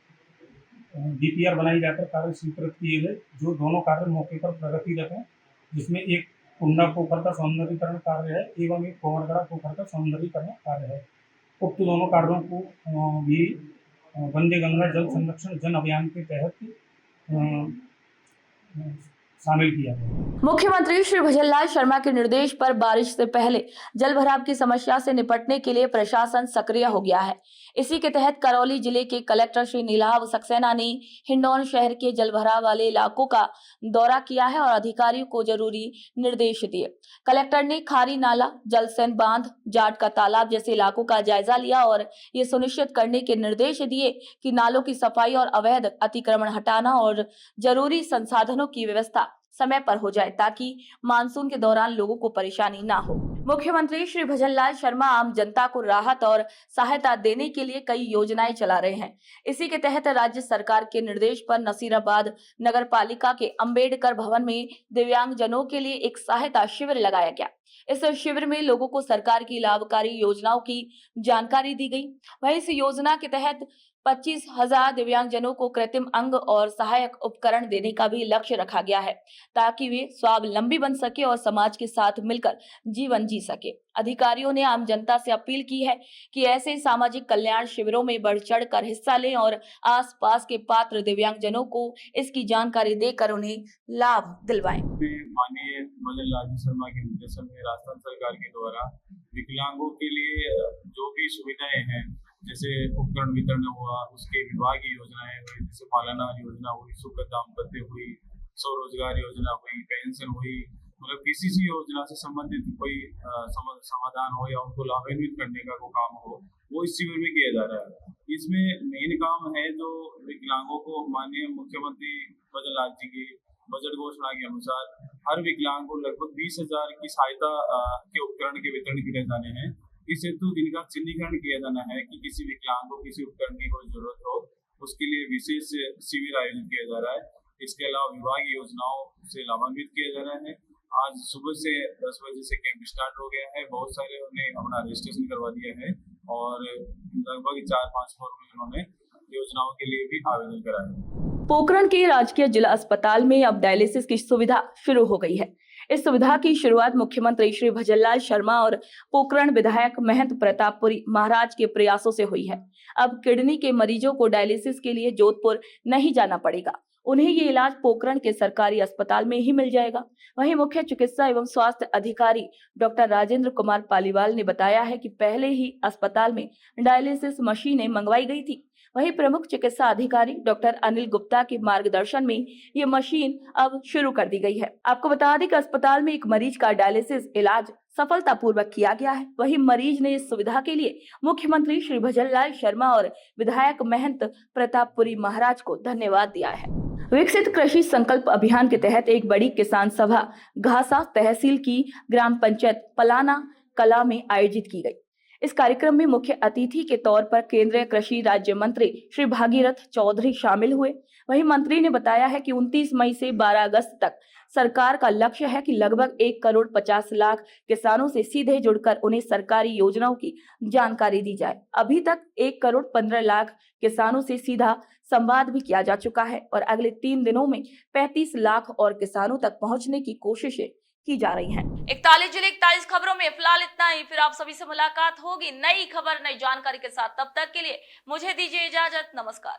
DPR बनाई जाकर कार्य स्वीकृत किए गए, जो दोनों कार्य मौके पर प्रगतिरत हैं, जिसमें एक कुंडा पोखर का सौंदर्यीकरण कार्य है एवं एक कुमरगड़ा पोखर का सौंदर्यीकरण कार्य है। उक्त दोनों कार्यों को भी वंदे गंगा जल संरक्षण जन अभियान के तहत शामिल किया गया। मुख्यमंत्री श्री भजनलाल शर्मा के निर्देश पर बारिश से पहले जल भराव की समस्या से निपटने के लिए प्रशासन सक्रिय हो गया है। इसी के तहत करौली जिले के कलेक्टर श्री नीलाभ सक्सेना ने हिंडौन शहर के जल भराव वाले इलाकों का दौरा किया है और अधिकारियों को जरूरी निर्देश दिए। कलेक्टर ने खारी नाला, जलसेन बांध, जाट का तालाब जैसे इलाकों का जायजा लिया और ये सुनिश्चित करने के निर्देश दिए कि नालों की सफाई और अवैध अतिक्रमण हटाना और जरूरी संसाधनों की व्यवस्था समय पर हो जाए, ताकि मानसून के दौरान लोगों को परेशानी ना हो। मुख्यमंत्री श्री भजनलाल शर्मा आम जनता को राहत और सहायता देने के लिए कई योजनाएं चला रहे हैं। इसी के तहत राज्य सरकार के निर्देश पर नसीराबाद नगर पालिका के अंबेडकर भवन में दिव्यांगजनों के लिए एक सहायता शिविर लगाया गया। इस शिविर में लोगों को सरकार की लाभकारी योजनाओं की जानकारी दी गई। वहीं इस योजना के तहत 25,000 दिव्यांगजनों को कृत्रिम अंग और सहायक उपकरण देने का भी लक्ष्य रखा गया है, ताकि वे स्वावलंबी बन सके और समाज के साथ मिलकर जीवन जी सके। अधिकारियों ने आम जनता से अपील की है कि ऐसे सामाजिक कल्याण शिविरों में बढ़ चढ़ कर हिस्सा लें और आसपास के पात्र दिव्यांगजनों को इसकी जानकारी देकर उन्हें लाभ दिलवाएं। माननीय भजनलाल शर्मा के निर्देशन में राजस्थान सरकार के द्वारा विकलांगों के लिए जो भी सुविधाएं हैं, जैसे उपकरण वितरण हुआ, उसके विभागीय योजनाएं हुई, जैसे पालना योजना हुई, सुगत दाम्पत्य हुई, स्वरोजगार योजना हुई, पेंशन हुई, मतलब किसी सी योजना से संबंधित कोई समाधान हो या उनको लाभान्वित करने का कोई काम हो, वो इस शिविर में किया जा रहा है। इसमें मेन काम है जो विकलांगों को माननीय मुख्यमंत्री भजनलाल जी की बजट घोषणा के अनुसार हर विकलांग को लगभग 20,000 की सहायता के उपकरण के वितरण किए जाने हैं। इस हेतु इनका चिन्हीकरण किया जाना है कि किसी विकलांग को किसी उपकरण की कोई जरूरत हो, उसके लिए विशेष शिविर आयोजित किया जा रहा है। इसके अलावा विभागीय योजनाओं से लाभान्वित किया जा रहा है। आज सुबह से 10 बजे से कैंप स्टार्ट हो गया है। बहुत सारे ने अपना रजिस्ट्रेशन करवा दिया है और लगभग 4-5 फॉर्म में उन्होंने योजनाओं के लिए भी आवेदन करा है। पोखरण के राजकीय जिला अस्पताल में अब डायलिसिस की सुविधा शुरू हो गई है। इस सुविधा की शुरुआत मुख्यमंत्री श्री भजनलाल शर्मा और पोखरण विधायक महंत प्रतापपुरी महाराज के प्रयासों से हुई है। अब किडनी के मरीजों को डायलिसिस के लिए जोधपुर नहीं जाना पड़ेगा, उन्हें ये इलाज पोखरण के सरकारी अस्पताल में ही मिल जाएगा। वहीं मुख्य चिकित्सा एवं स्वास्थ्य अधिकारी डॉक्टर राजेंद्र कुमार पालीवाल ने बताया है कि पहले ही अस्पताल में डायलिसिस मशीनें मंगवाई गई थी। वहीं प्रमुख चिकित्सा अधिकारी डॉक्टर अनिल गुप्ता के मार्गदर्शन में ये मशीन अब शुरू कर दी गई है। आपको बता दें कि अस्पताल में एक मरीज का डायलिसिस इलाज सफलतापूर्वक किया गया है। वहीं मरीज ने इस सुविधा के लिए मुख्यमंत्री श्री भजनलाल शर्मा और विधायक महंत प्रतापपुरी महाराज को धन्यवाद दिया है। विकसित कृषि संकल्प अभियान के तहत एक बड़ी किसान सभा घासा तहसील की ग्राम पंचायत पलाना कला में आयोजित की गई। इस कार्यक्रम में मुख्य अतिथि के तौर पर केंद्रीय कृषि राज्य मंत्री श्री भागीरथ चौधरी शामिल हुए। वहीं मंत्री ने बताया है कि 29 मई से 12 अगस्त तक सरकार का लक्ष्य है कि लगभग 1,50,00,000 किसानों से सीधे जुड़कर उन्हें सरकारी योजनाओं की जानकारी दी जाए। अभी तक 1,15,00,000 किसानों से सीधा संवाद भी किया जा चुका है और अगले 3 दिनों में 35 लाख और किसानों तक पहुंचने की कोशिशें की जा रही हैं। 41 जिले 41 खबरों में फिलहाल इतना ही। फिर आप सभी से मुलाकात होगी नई खबर नई जानकारी के साथ। तब तक के लिए मुझे दीजिए इजाजत। नमस्कार।